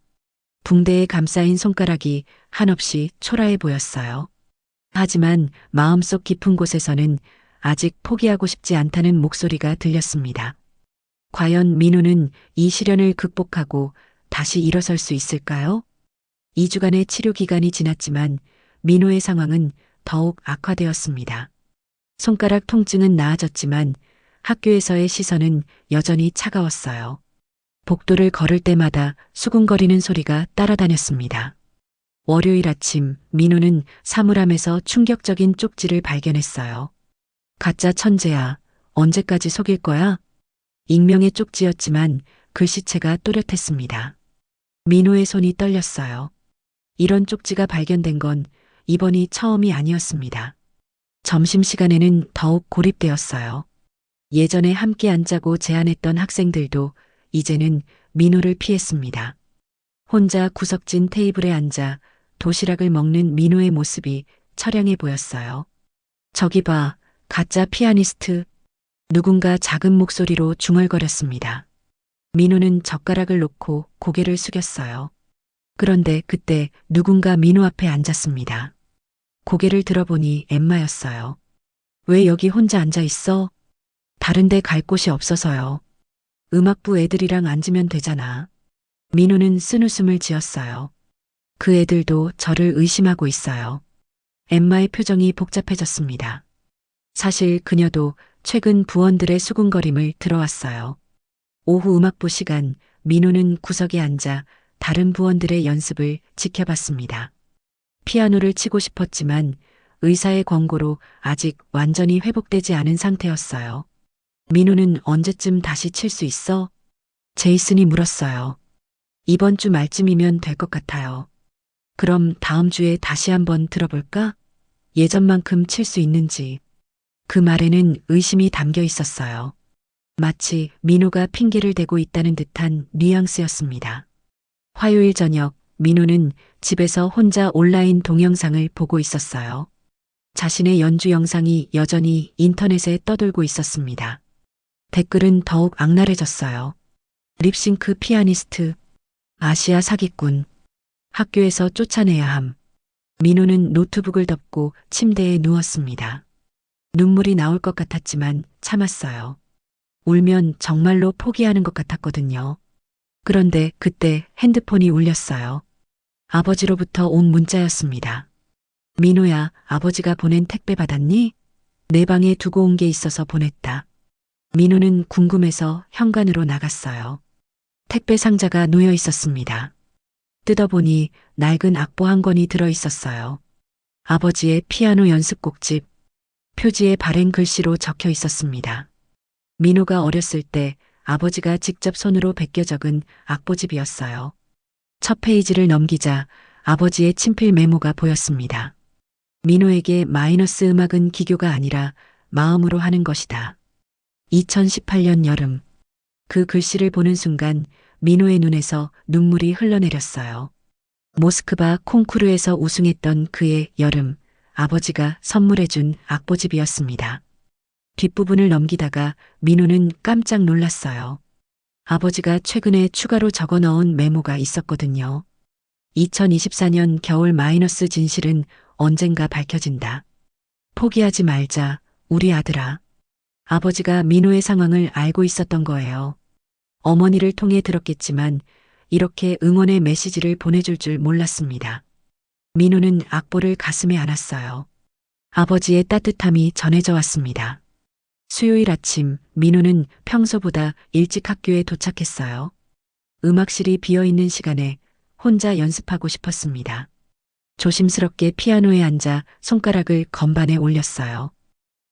붕대에 감싸인 손가락이 한없이 초라해 보였어요. 하지만 마음속 깊은 곳에서는 아직 포기하고 싶지 않다는 목소리가 들렸습니다. 과연 민호는 이 시련을 극복하고 다시 일어설 수 있을까요? 2주간의 치료 기간이 지났지만 민호의 상황은 더욱 악화되었습니다. 손가락 통증은 나아졌지만 학교에서의 시선은 여전히 차가웠어요. 복도를 걸을 때마다 수군거리는 소리가 따라다녔습니다. 월요일 아침 민호는 사물함에서 충격적인 쪽지를 발견했어요. 가짜 천재야, 언제까지 속일 거야? 익명의 쪽지였지만 글씨체가 또렷했습니다. 민호의 손이 떨렸어요. 이런 쪽지가 발견된 건 이번이 처음이 아니었습니다. 점심시간에는 더욱 고립되었어요. 예전에 함께 앉자고 제안했던 학생들도 이제는 민호를 피했습니다. 혼자 구석진 테이블에 앉아 도시락을 먹는 민호의 모습이 처량해 보였어요. 저기 봐, 가짜 피아니스트. 누군가 작은 목소리로 중얼거렸습니다. 민호는 젓가락을 놓고 고개를 숙였어요. 그런데 그때 누군가 민호 앞에 앉았습니다. 고개를 들어보니 엠마였어요. 왜 여기 혼자 앉아 있어? 다른 데 갈 곳이 없어서요. 음악부 애들이랑 앉으면 되잖아. 민호는 쓴웃음을 지었어요. 그 애들도 저를 의심하고 있어요. 엠마의 표정이 복잡해졌습니다. 사실 그녀도 최근 부원들의 수군거림을 들어왔어요. 오후 음악부 시간 민호는 구석에 앉아 다른 부원들의 연습을 지켜봤습니다. 피아노를 치고 싶었지만 의사의 권고로 아직 완전히 회복되지 않은 상태였어요. 민호는 언제쯤 다시 칠 수 있어? 제이슨이 물었어요. 이번 주 말쯤이면 될 것 같아요. 그럼 다음 주에 다시 한번 들어볼까? 예전만큼 칠 수 있는지. 그 말에는 의심이 담겨 있었어요. 마치 민호가 핑계를 대고 있다는 듯한 뉘앙스였습니다. 화요일 저녁 민호는 집에서 혼자 온라인 동영상을 보고 있었어요. 자신의 연주 영상이 여전히 인터넷에 떠돌고 있었습니다. 댓글은 더욱 악랄해졌어요. 립싱크 피아니스트, 아시아 사기꾼, 학교에서 쫓아내야 함. 민호는 노트북을 덮고 침대에 누웠습니다. 눈물이 나올 것 같았지만 참았어요. 울면 정말로 포기하는 것 같았거든요. 그런데 그때 핸드폰이 울렸어요. 아버지로부터 온 문자였습니다. 민호야, 아버지가 보낸 택배 받았니? 내 방에 두고 온 게 있어서 보냈다. 민호는 궁금해서 현관으로 나갔어요. 택배 상자가 놓여 있었습니다. 뜯어보니 낡은 악보 한 권이 들어 있었어요. 아버지의 피아노 연습곡집, 표지에 바랜 글씨로 적혀 있었습니다. 민호가 어렸을 때 아버지가 직접 손으로 베껴 적은 악보집이었어요. 첫 페이지를 넘기자 아버지의 친필 메모가 보였습니다. 민호에게 마이너스 음악은 기교가 아니라 마음으로 하는 것이다. 2018년 여름. 그 글씨를 보는 순간 민호의 눈에서 눈물이 흘러내렸어요. 모스크바 콩쿠르에서 우승했던 그의 여름, 아버지가 선물해준 악보집이었습니다. 뒷부분을 넘기다가 민호는 깜짝 놀랐어요. 아버지가 최근에 추가로 적어 넣은 메모가 있었거든요. 2024년 겨울 마이너스 진실은 언젠가 밝혀진다. 포기하지 말자, 우리 아들아. 아버지가 민호의 상황을 알고 있었던 거예요. 어머니를 통해 들었겠지만 이렇게 응원의 메시지를 보내줄 줄 몰랐습니다. 민호는 악보를 가슴에 안았어요. 아버지의 따뜻함이 전해져 왔습니다. 수요일 아침 민호는 평소보다 일찍 학교에 도착했어요. 음악실이 비어있는 시간에 혼자 연습하고 싶었습니다. 조심스럽게 피아노에 앉아 손가락을 건반에 올렸어요.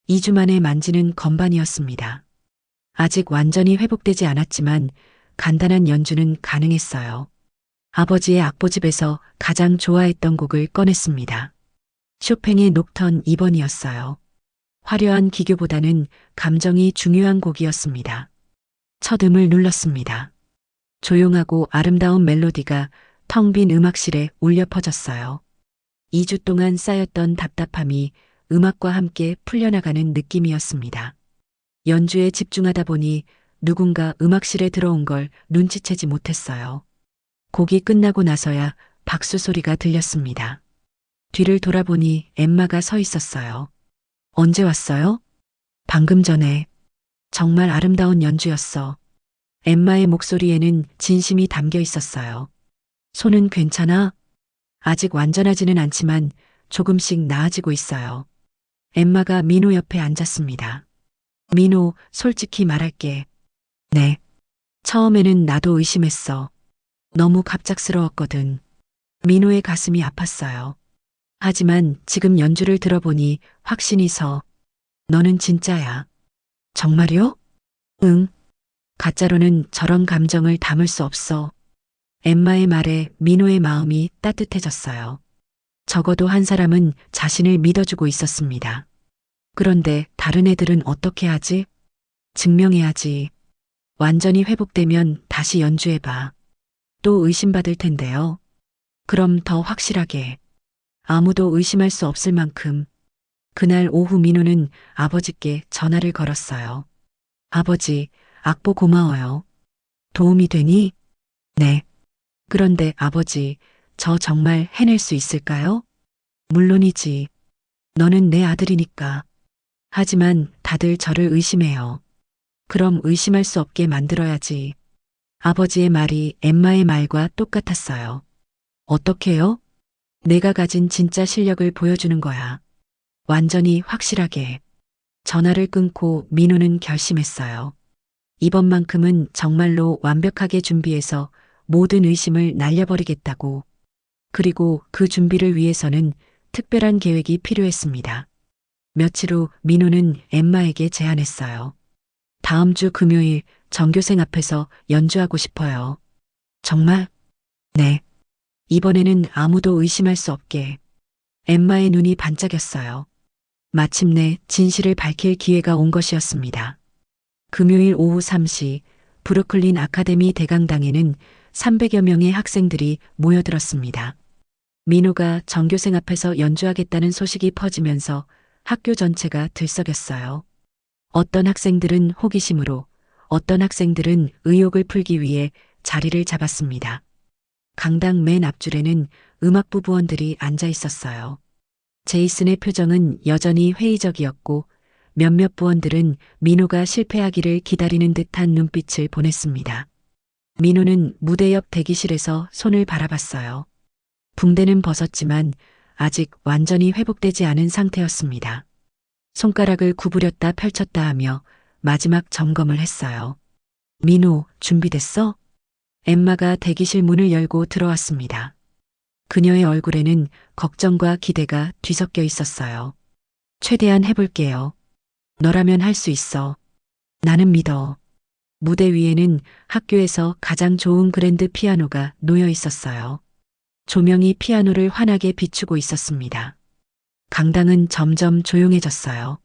2주 만에 만지는 건반이었습니다. 아직 완전히 회복되지 않았지만 간단한 연주는 가능했어요. 아버지의 악보집에서 가장 좋아했던 곡을 꺼냈습니다. 쇼팽의 녹턴 2번이었어요. 화려한 기교보다는 감정이 중요한 곡이었습니다. 첫 음을 눌렀습니다. 조용하고 아름다운 멜로디가 텅 빈 음악실에 울려 퍼졌어요. 2주 동안 쌓였던 답답함이 음악과 함께 풀려나가는 느낌이었습니다. 연주에 집중하다 보니 누군가 음악실에 들어온 걸 눈치채지 못했어요. 곡이 끝나고 나서야 박수 소리가 들렸습니다. 뒤를 돌아보니 엠마가 서 있었어요. 언제 왔어요? 방금 전에. 정말 아름다운 연주였어. 엠마의 목소리에는 진심이 담겨 있었어요. 손은 괜찮아? 아직 완전하지는 않지만 조금씩 나아지고 있어요. 엠마가 민호 옆에 앉았습니다. 민호, 솔직히 말할게. 네. 처음에는 나도 의심했어. 너무 갑작스러웠거든. 민호의 가슴이 아팠어요. 하지만 지금 연주를 들어보니 확신이 서. 너는 진짜야. 정말요? 응. 가짜로는 저런 감정을 담을 수 없어. 엠마의 말에 민호의 마음이 따뜻해졌어요. 적어도 한 사람은 자신을 믿어주고 있었습니다. 그런데 다른 애들은 어떻게 하지? 증명해야지. 완전히 회복되면 다시 연주해봐. 또 의심받을 텐데요. 그럼 더 확실하게. 아무도 의심할 수 없을 만큼. 그날 오후 민호는 아버지께 전화를 걸었어요. 아버지, 악보 고마워요. 도움이 되니? 네. 그런데 아버지, 저 정말 해낼 수 있을까요? 물론이지. 너는 내 아들이니까. 하지만 다들 저를 의심해요. 그럼 의심할 수 없게 만들어야지. 아버지의 말이 엠마의 말과 똑같았어요. 어떻게요? 내가 가진 진짜 실력을 보여주는 거야. 완전히 확실하게. 전화를 끊고 민호는 결심했어요. 이번만큼은 정말로 완벽하게 준비해서 모든 의심을 날려버리겠다고. 그리고 그 준비를 위해서는 특별한 계획이 필요했습니다. 며칠 후 민호는 엠마에게 제안했어요. 다음 주 금요일 전교생 앞에서 연주하고 싶어요. 정말? 네. 이번에는 아무도 의심할 수 없게. 엠마의 눈이 반짝였어요. 마침내 진실을 밝힐 기회가 온 것이었습니다. 금요일 오후 3시 브루클린 아카데미 대강당에는 300여 명의 학생들이 모여들었습니다. 민호가 전교생 앞에서 연주하겠다는 소식이 퍼지면서 학교 전체가 들썩였어요. 어떤 학생들은 호기심으로, 어떤 학생들은 의욕을 풀기 위해 자리를 잡았습니다. 강당 맨 앞줄에는 음악부 부원들이 앉아 있었어요. 제이슨의 표정은 여전히 회의적이었고 몇몇 부원들은 민호가 실패하기를 기다리는 듯한 눈빛을 보냈습니다. 민호는 무대 옆 대기실에서 손을 바라봤어요. 붕대는 벗었지만 아직 완전히 회복되지 않은 상태였습니다. 손가락을 구부렸다 펼쳤다 하며 마지막 점검을 했어요. 민호, 준비됐어? 엠마가 대기실 문을 열고 들어왔습니다. 그녀의 얼굴에는 걱정과 기대가 뒤섞여 있었어요. 최대한 해볼게요. 너라면 할 수 있어. 나는 믿어. 무대 위에는 학교에서 가장 좋은 그랜드 피아노가 놓여 있었어요. 조명이 피아노를 환하게 비추고 있었습니다. 강당은 점점 조용해졌어요.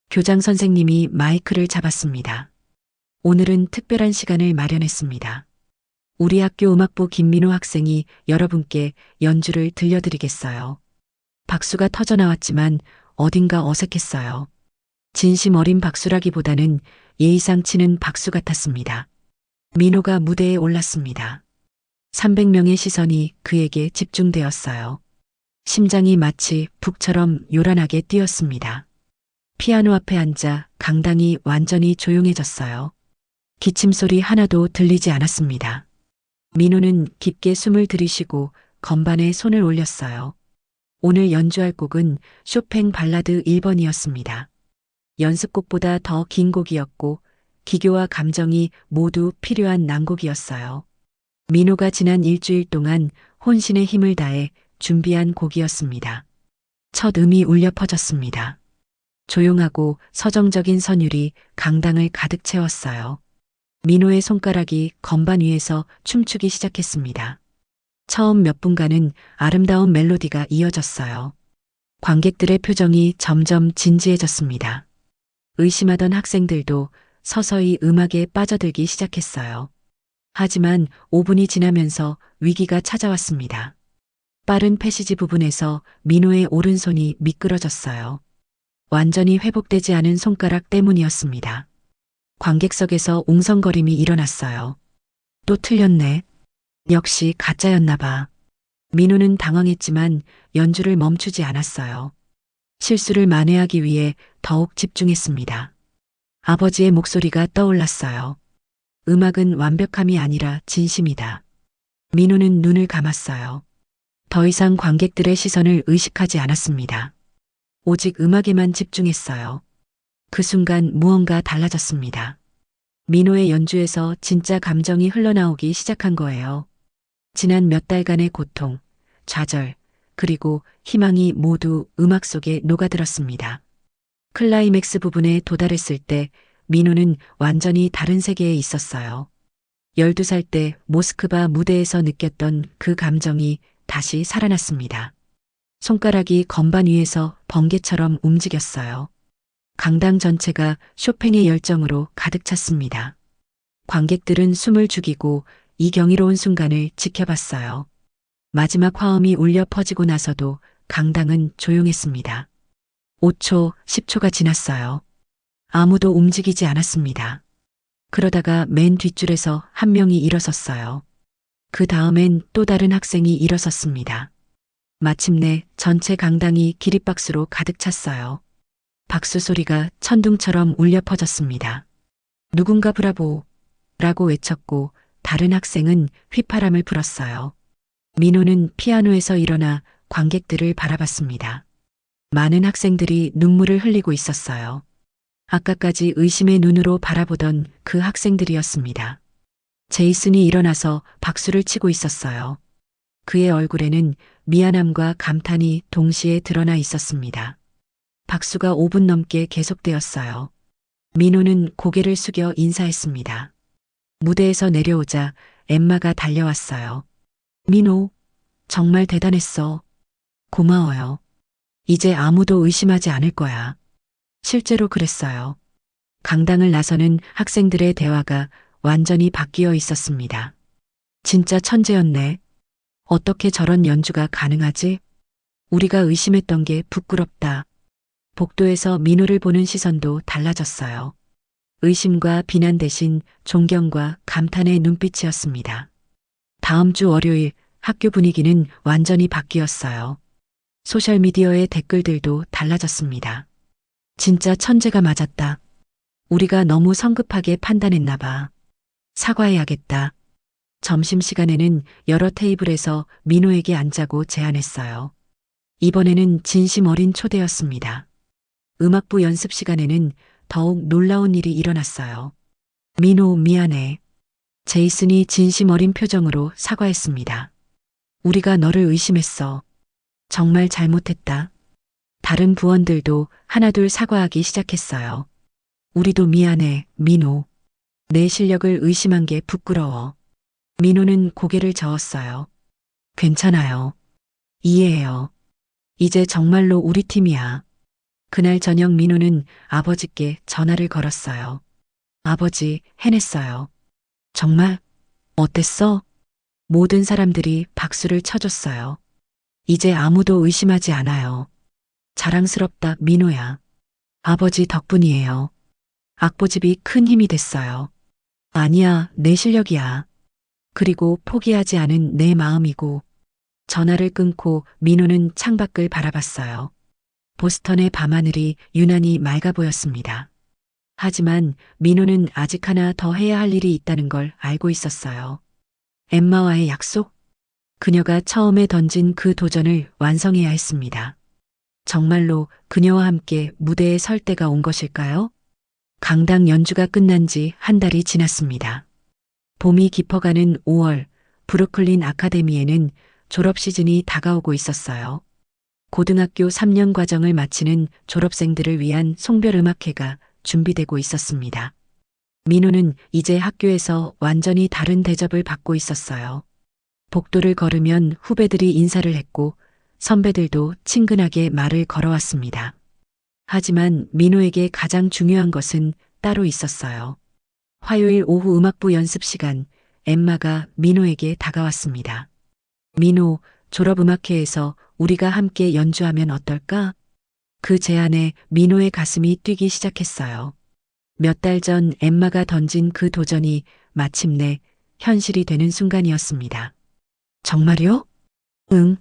교장 선생님이 마이크를 잡았습니다. 오늘은 특별한 시간을 마련했습니다. 우리 학교 음악부 김민호 학생이 여러분께 연주를 들려드리겠어요. 박수가 터져나왔지만 어딘가 어색했어요. 진심 어린 박수라기보다는 예의상 치는 박수 같았습니다. 민호가 무대에 올랐습니다. 300명의 시선이 그에게 집중되었어요. 심장이 마치 북처럼 요란하게 뛰었습니다. 피아노 앞에 앉아 강당이 완전히 조용해졌어요. 기침 소리 하나도 들리지 않았습니다. 민호는 깊게 숨을 들이쉬고 건반에 손을 올렸어요. 오늘 연주할 곡은 쇼팽 발라드 1번이었습니다. 연습곡보다 더 긴 곡이었고 기교와 감정이 모두 필요한 난곡이었어요. 민호가 지난 일주일 동안 혼신의 힘을 다해 준비한 곡이었습니다. 첫 음이 울려 퍼졌습니다. 조용하고 서정적인 선율이 강당을 가득 채웠어요. 민호의 손가락이 건반 위에서 춤추기 시작했습니다. 처음 몇 분간은 아름다운 멜로디가 이어졌어요. 관객들의 표정이 점점 진지해졌습니다. 의심하던 학생들도 서서히 음악에 빠져들기 시작했어요. 하지만 5분이 지나면서 위기가 찾아왔습니다. 빠른 패시지 부분에서 민호의 오른손이 미끄러졌어요. 완전히 회복되지 않은 손가락 때문이었습니다. 관객석에서 웅성거림이 일어났어요. 또 틀렸네. 역시 가짜였나 봐. 민호는 당황했지만 연주를 멈추지 않았어요. 실수를 만회하기 위해 더욱 집중했습니다. 아버지의 목소리가 떠올랐어요. 음악은 완벽함이 아니라 진심이다. 민호는 눈을 감았어요. 더 이상 관객들의 시선을 의식하지 않았습니다. 오직 음악에만 집중했어요. 그 순간 무언가 달라졌습니다. 민호의 연주에서 진짜 감정이 흘러나오기 시작한 거예요. 지난 몇 달간의 고통, 좌절, 그리고 희망이 모두 음악 속에 녹아들었습니다. 클라이맥스 부분에 도달했을 때 민호는 완전히 다른 세계에 있었어요. 12살 때 모스크바 무대에서 느꼈던 그 감정이 다시 살아났습니다. 손가락이 건반 위에서 번개처럼 움직였어요. 강당 전체가 쇼팽의 열정으로 가득 찼습니다. 관객들은 숨을 죽이고 이 경이로운 순간을 지켜봤어요. 마지막 화음이 울려 퍼지고 나서도 강당은 조용했습니다. 5초, 10초가 지났어요. 아무도 움직이지 않았습니다. 그러다가 맨 뒷줄에서 한 명이 일어섰어요. 그 다음엔 또 다른 학생이 일어섰습니다. 마침내 전체 강당이 기립박수로 가득 찼어요. 박수 소리가 천둥처럼 울려 퍼졌습니다. 누군가 브라보! 라고 외쳤고 다른 학생은 휘파람을 불었어요. 민호는 피아노에서 일어나 관객들을 바라봤습니다. 많은 학생들이 눈물을 흘리고 있었어요. 아까까지 의심의 눈으로 바라보던 그 학생들이었습니다. 제이슨이 일어나서 박수를 치고 있었어요. 그의 얼굴에는 미안함과 감탄이 동시에 드러나 있었습니다. 박수가 5분 넘게 계속되었어요. 민호는 고개를 숙여 인사했습니다. 무대에서 내려오자 엠마가 달려왔어요. 민호, 정말 대단했어. 고마워요. 이제 아무도 의심하지 않을 거야. 실제로 그랬어요. 강당을 나서는 학생들의 대화가 완전히 바뀌어 있었습니다. 진짜 천재였네. 어떻게 저런 연주가 가능하지? 우리가 의심했던 게 부끄럽다. 복도에서 민호를 보는 시선도 달라졌어요. 의심과 비난 대신 존경과 감탄의 눈빛이었습니다. 다음 주 월요일 학교 분위기는 완전히 바뀌었어요. 소셜미디어의 댓글들도 달라졌습니다. 진짜 천재가 맞았다. 우리가 너무 성급하게 판단했나 봐. 사과해야겠다. 점심시간에는 여러 테이블에서 민호에게 앉자고 제안했어요. 이번에는 진심 어린 초대였습니다. 음악부 연습 시간에는 더욱 놀라운 일이 일어났어요. 민호, 미안해. 제이슨이 진심 어린 표정으로 사과했습니다. 우리가 너를 의심했어. 정말 잘못했다. 다른 부원들도 하나둘 사과하기 시작했어요. 우리도 미안해, 민호. 내 실력을 의심한 게 부끄러워. 민호는 고개를 저었어요. 괜찮아요. 이해해요. 이제 정말로 우리 팀이야. 그날 저녁 민호는 아버지께 전화를 걸었어요. 아버지, 해냈어요. 정말? 어땠어? 모든 사람들이 박수를 쳐줬어요. 이제 아무도 의심하지 않아요. 자랑스럽다, 민호야. 아버지 덕분이에요. 악보집이 큰 힘이 됐어요. 아니야, 내 실력이야. 그리고 포기하지 않은 내 마음이고. 전화를 끊고 민호는 창밖을 바라봤어요. 보스턴의 밤하늘이 유난히 맑아 보였습니다. 하지만 민호는 아직 하나 더 해야 할 일이 있다는 걸 알고 있었어요. 엠마와의 약속? 그녀가 처음에 던진 그 도전을 완성해야 했습니다. 정말로 그녀와 함께 무대에 설 때가 온 것일까요? 강당 연주가 끝난 지 한 달이 지났습니다. 봄이 깊어가는 5월, 브루클린 아카데미에는 졸업 시즌이 다가오고 있었어요. 고등학교 3년 과정을 마치는 졸업생들을 위한 송별음악회가 준비되고 있었습니다. 민호는 이제 학교에서 완전히 다른 대접을 받고 있었어요. 복도를 걸으면 후배들이 인사를 했고 선배들도 친근하게 말을 걸어왔습니다. 하지만 민호에게 가장 중요한 것은 따로 있었어요. 화요일 오후 음악부 연습 시간, 엠마가 민호에게 다가왔습니다. 민호, 졸업음악회에서 우리가 함께 연주하면 어떨까? 그 제안에 민호의 가슴이 뛰기 시작했어요. 몇 달 전 엠마가 던진 그 도전이 마침내 현실이 되는 순간이었습니다. 정말요? 응.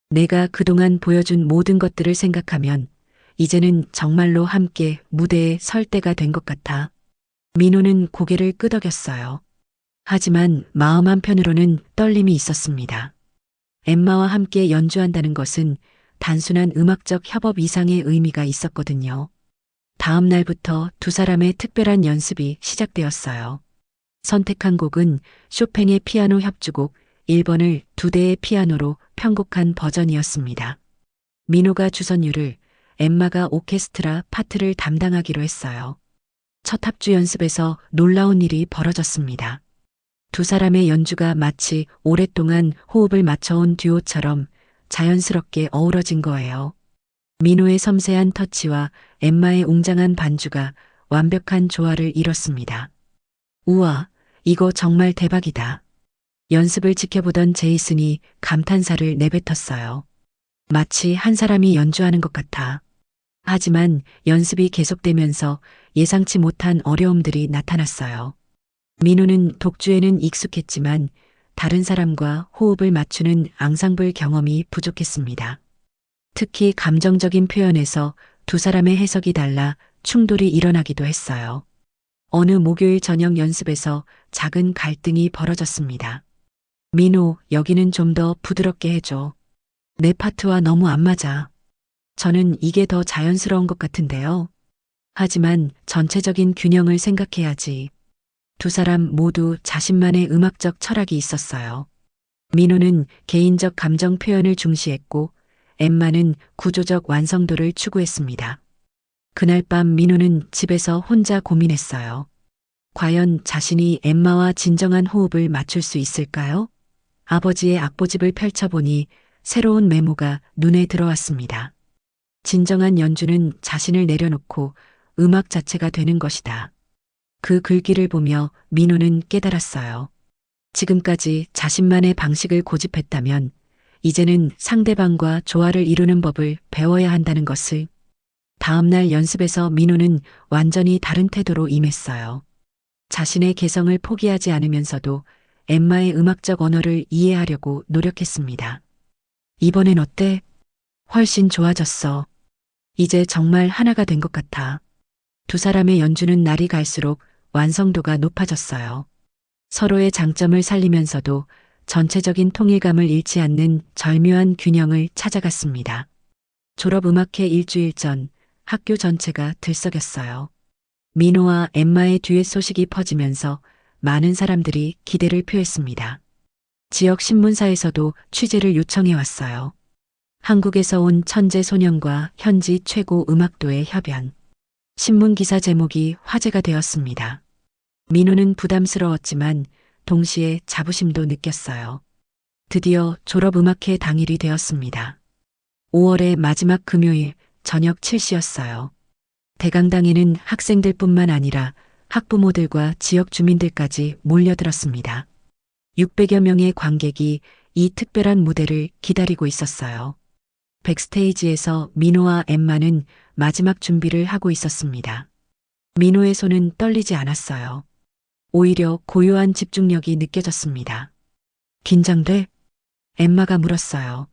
내가 그동안 보여준 모든 것들을 생각하면 이제는 정말로 함께 무대에 설 때가 된 것 같아. 민호는 고개를 끄덕였어요. 하지만 마음 한편으로는 떨림이 있었습니다. 엠마와 함께 연주한다는 것은 단순한 음악적 협업 이상의 의미가 있었거든요. 다음 날부터 두 사람의 특별한 연습이 시작되었어요. 선택한 곡은 쇼팽의 피아노 협주곡 1번을 두 대의 피아노로 편곡한 버전이었습니다. 민호가 주선율을, 엠마가 오케스트라 파트를 담당하기로 했어요. 첫 합주 연습에서 놀라운 일이 벌어졌습니다. 두 사람의 연주가 마치 오랫동안 호흡을 맞춰온 듀오처럼 자연스럽게 어우러진 거예요. 민호의 섬세한 터치와 엠마의 웅장한 반주가 완벽한 조화를 이뤘습니다. 우와, 이거 정말 대박이다. 연습을 지켜보던 제이슨이 감탄사를 내뱉었어요. 마치 한 사람이 연주하는 것 같아. 하지만 연습이 계속되면서 예상치 못한 어려움들이 나타났어요. 민호는 독주에는 익숙했지만 다른 사람과 호흡을 맞추는 앙상블 경험이 부족했습니다. 특히 감정적인 표현에서 두 사람의 해석이 달라 충돌이 일어나기도 했어요. 어느 목요일 저녁 연습에서 작은 갈등이 벌어졌습니다. 민호, 여기는 좀 더 부드럽게 해줘. 내 파트와 너무 안 맞아. 저는 이게 더 자연스러운 것 같은데요. 하지만 전체적인 균형을 생각해야지. 두 사람 모두 자신만의 음악적 철학이 있었어요. 민호는 개인적 감정 표현을 중시했고 엠마는 구조적 완성도를 추구했습니다. 그날 밤 민호는 집에서 혼자 고민했어요. 과연 자신이 엠마와 진정한 호흡을 맞출 수 있을까요? 아버지의 악보집을 펼쳐보니 새로운 메모가 눈에 들어왔습니다. 진정한 연주는 자신을 내려놓고 음악 자체가 되는 것이다. 그 글귀를 보며 민호는 깨달았어요. 지금까지 자신만의 방식을 고집했다면 이제는 상대방과 조화를 이루는 법을 배워야 한다는 것을. 다음 날 연습에서 민호는 완전히 다른 태도로 임했어요. 자신의 개성을 포기하지 않으면서도 엠마의 음악적 언어를 이해하려고 노력했습니다. 이번엔 어때? 훨씬 좋아졌어. 이제 정말 하나가 된 것 같아. 두 사람의 연주는 날이 갈수록 완성도가 높아졌어요. 서로의 장점을 살리면서도 전체적인 통일감을 잃지 않는 절묘한 균형을 찾아갔습니다. 졸업음악회 일주일 전 학교 전체가 들썩였어요. 민호와 엠마의 듀엣 소식이 퍼지면서 많은 사람들이 기대를 표했습니다. 지역 신문사에서도 취재를 요청해 왔어요. 한국에서 온 천재 소년과 현지 최고 음악도의 협연. 신문 기사 제목이 화제가 되었습니다. 민호는 부담스러웠지만 동시에 자부심도 느꼈어요. 드디어 졸업음악회 당일이 되었습니다. 5월의 마지막 금요일 저녁 7시였어요. 대강당에는 학생들뿐만 아니라 학부모들과 지역 주민들까지 몰려들었습니다. 600여 명의 관객이 이 특별한 무대를 기다리고 있었어요. 백스테이지에서 민호와 엠마는 마지막 준비를 하고 있었습니다. 민호의 손은 떨리지 않았어요. 오히려 고요한 집중력이 느껴졌습니다. 긴장돼? 엠마가 물었어요.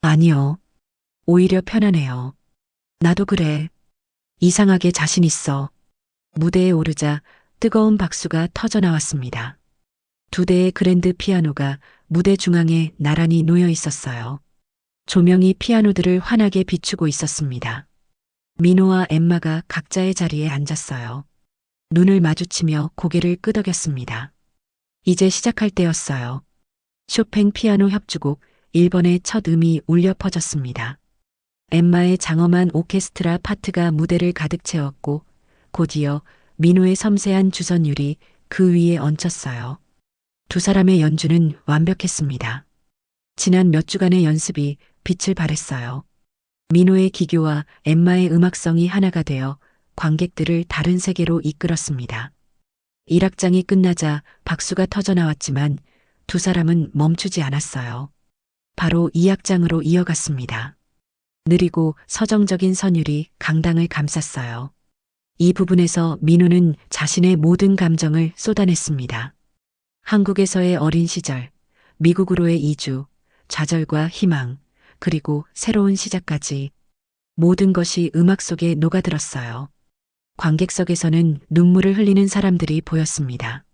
아니요. 오히려 편안해요. 나도 그래. 이상하게 자신 있어. 무대에 오르자 뜨거운 박수가 터져 나왔습니다. 두 대의 그랜드 피아노가 무대 중앙에 나란히 놓여 있었어요. 조명이 피아노들을 환하게 비추고 있었습니다. 민호와 엠마가 각자의 자리에 앉았어요. 눈을 마주치며 고개를 끄덕였습니다. 이제 시작할 때였어요. 쇼팽 피아노 협주곡 1번의 첫 음이 울려 퍼졌습니다. 엠마의 장엄한 오케스트라 파트가 무대를 가득 채웠고 곧이어 민호의 섬세한 주선율이 그 위에 얹혔어요. 두 사람의 연주는 완벽했습니다. 지난 몇 주간의 연습이 빛을 발했어요. 민호의 기교와 엠마의 음악성이 하나가 되어 관객들을 다른 세계로 이끌었습니다. 1악장이 끝나자 박수가 터져나왔지만 두 사람은 멈추지 않았어요. 바로 2악장으로 이어갔습니다. 느리고 서정적인 선율이 강당을 감쌌어요. 이 부분에서 민호는 자신의 모든 감정을 쏟아냈습니다. 한국에서의 어린 시절, 미국으로의 이주, 좌절과 희망, 그리고 새로운 시작까지 모든 것이 음악 속에 녹아들었어요. 관객석에서는 눈물을 흘리는 사람들이 보였습니다.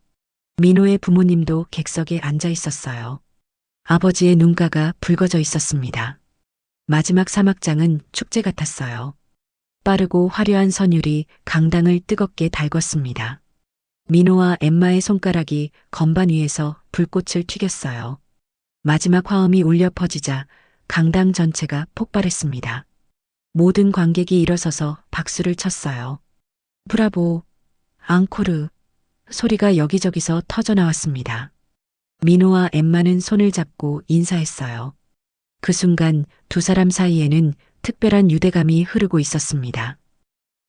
민호의 부모님도 객석에 앉아 있었어요. 아버지의 눈가가 붉어져 있었습니다. 마지막 3악장은 축제 같았어요. 빠르고 화려한 선율이 강당을 뜨겁게 달궜습니다. 민호와 엠마의 손가락이 건반 위에서 불꽃을 튀겼어요. 마지막 화음이 울려 퍼지자 강당 전체가 폭발했습니다. 모든 관객이 일어서서 박수를 쳤어요. 브라보, 앙코르, 소리가 여기저기서 터져나왔습니다. 민호와 엠마는 손을 잡고 인사했어요. 그 순간 두 사람 사이에는 특별한 유대감이 흐르고 있었습니다.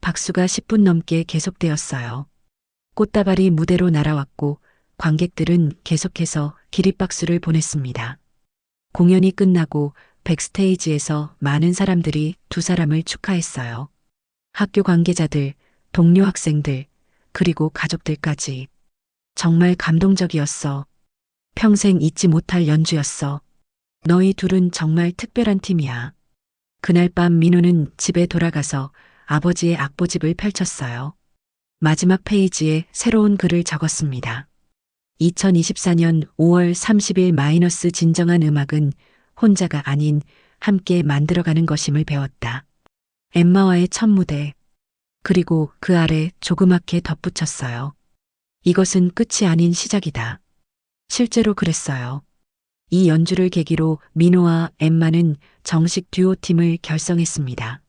박수가 10분 넘게 계속되었어요. 꽃다발이 무대로 날아왔고 관객들은 계속해서 기립박수를 보냈습니다. 공연이 끝나고 백스테이지에서 많은 사람들이 두 사람을 축하했어요. 학교 관계자들, 동료 학생들, 그리고 가족들까지. 정말 감동적이었어. 평생 잊지 못할 연주였어. 너희 둘은 정말 특별한 팀이야. 그날 밤 민호는 집에 돌아가서 아버지의 악보집을 펼쳤어요. 마지막 페이지에 새로운 글을 적었습니다. 2024년 5월 30일 마이너스 진정한 음악은 혼자가 아닌 함께 만들어가는 것임을 배웠다. 엠마와의 첫 무대. 그리고 그 아래 조그맣게 덧붙였어요. 이것은 끝이 아닌 시작이다. 실제로 그랬어요. 이 연주를 계기로 민호와 엠마는 정식 듀오팀을 결성했습니다.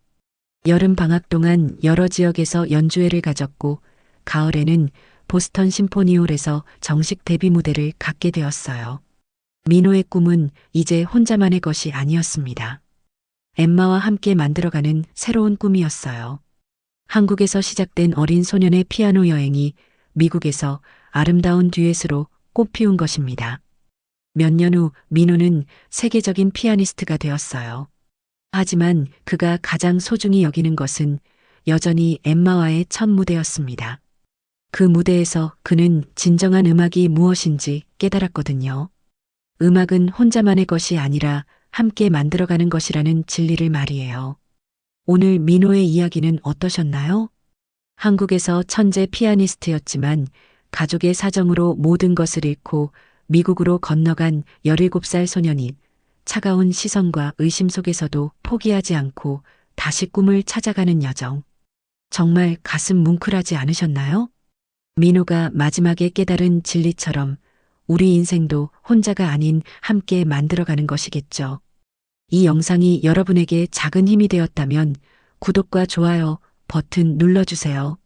여름 방학 동안 여러 지역에서 연주회를 가졌고 가을에는 보스턴 심포니홀에서 정식 데뷔 무대를 갖게 되었어요. 민호의 꿈은 이제 혼자만의 것이 아니었습니다. 엠마와 함께 만들어가는 새로운 꿈이었어요. 한국에서 시작된 어린 소년의 피아노 여행이 미국에서 아름다운 듀엣으로 꽃피운 것입니다. 몇 년 후 민호는 세계적인 피아니스트가 되었어요. 하지만 그가 가장 소중히 여기는 것은 여전히 엠마와의 첫 무대였습니다. 그 무대에서 그는 진정한 음악이 무엇인지 깨달았거든요. 음악은 혼자만의 것이 아니라 함께 만들어가는 것이라는 진리를 말이에요. 오늘 민호의 이야기는 어떠셨나요? 한국에서 천재 피아니스트였지만 가족의 사정으로 모든 것을 잃고 미국으로 건너간 17살 소년이 차가운 시선과 의심 속에서도 포기하지 않고 다시 꿈을 찾아가는 여정. 정말 가슴 뭉클하지 않으셨나요? 민호가 마지막에 깨달은 진리처럼 우리 인생도 혼자가 아닌 함께 만들어가는 것이겠죠. 이 영상이 여러분에게 작은 힘이 되었다면 구독과 좋아요 버튼 눌러주세요.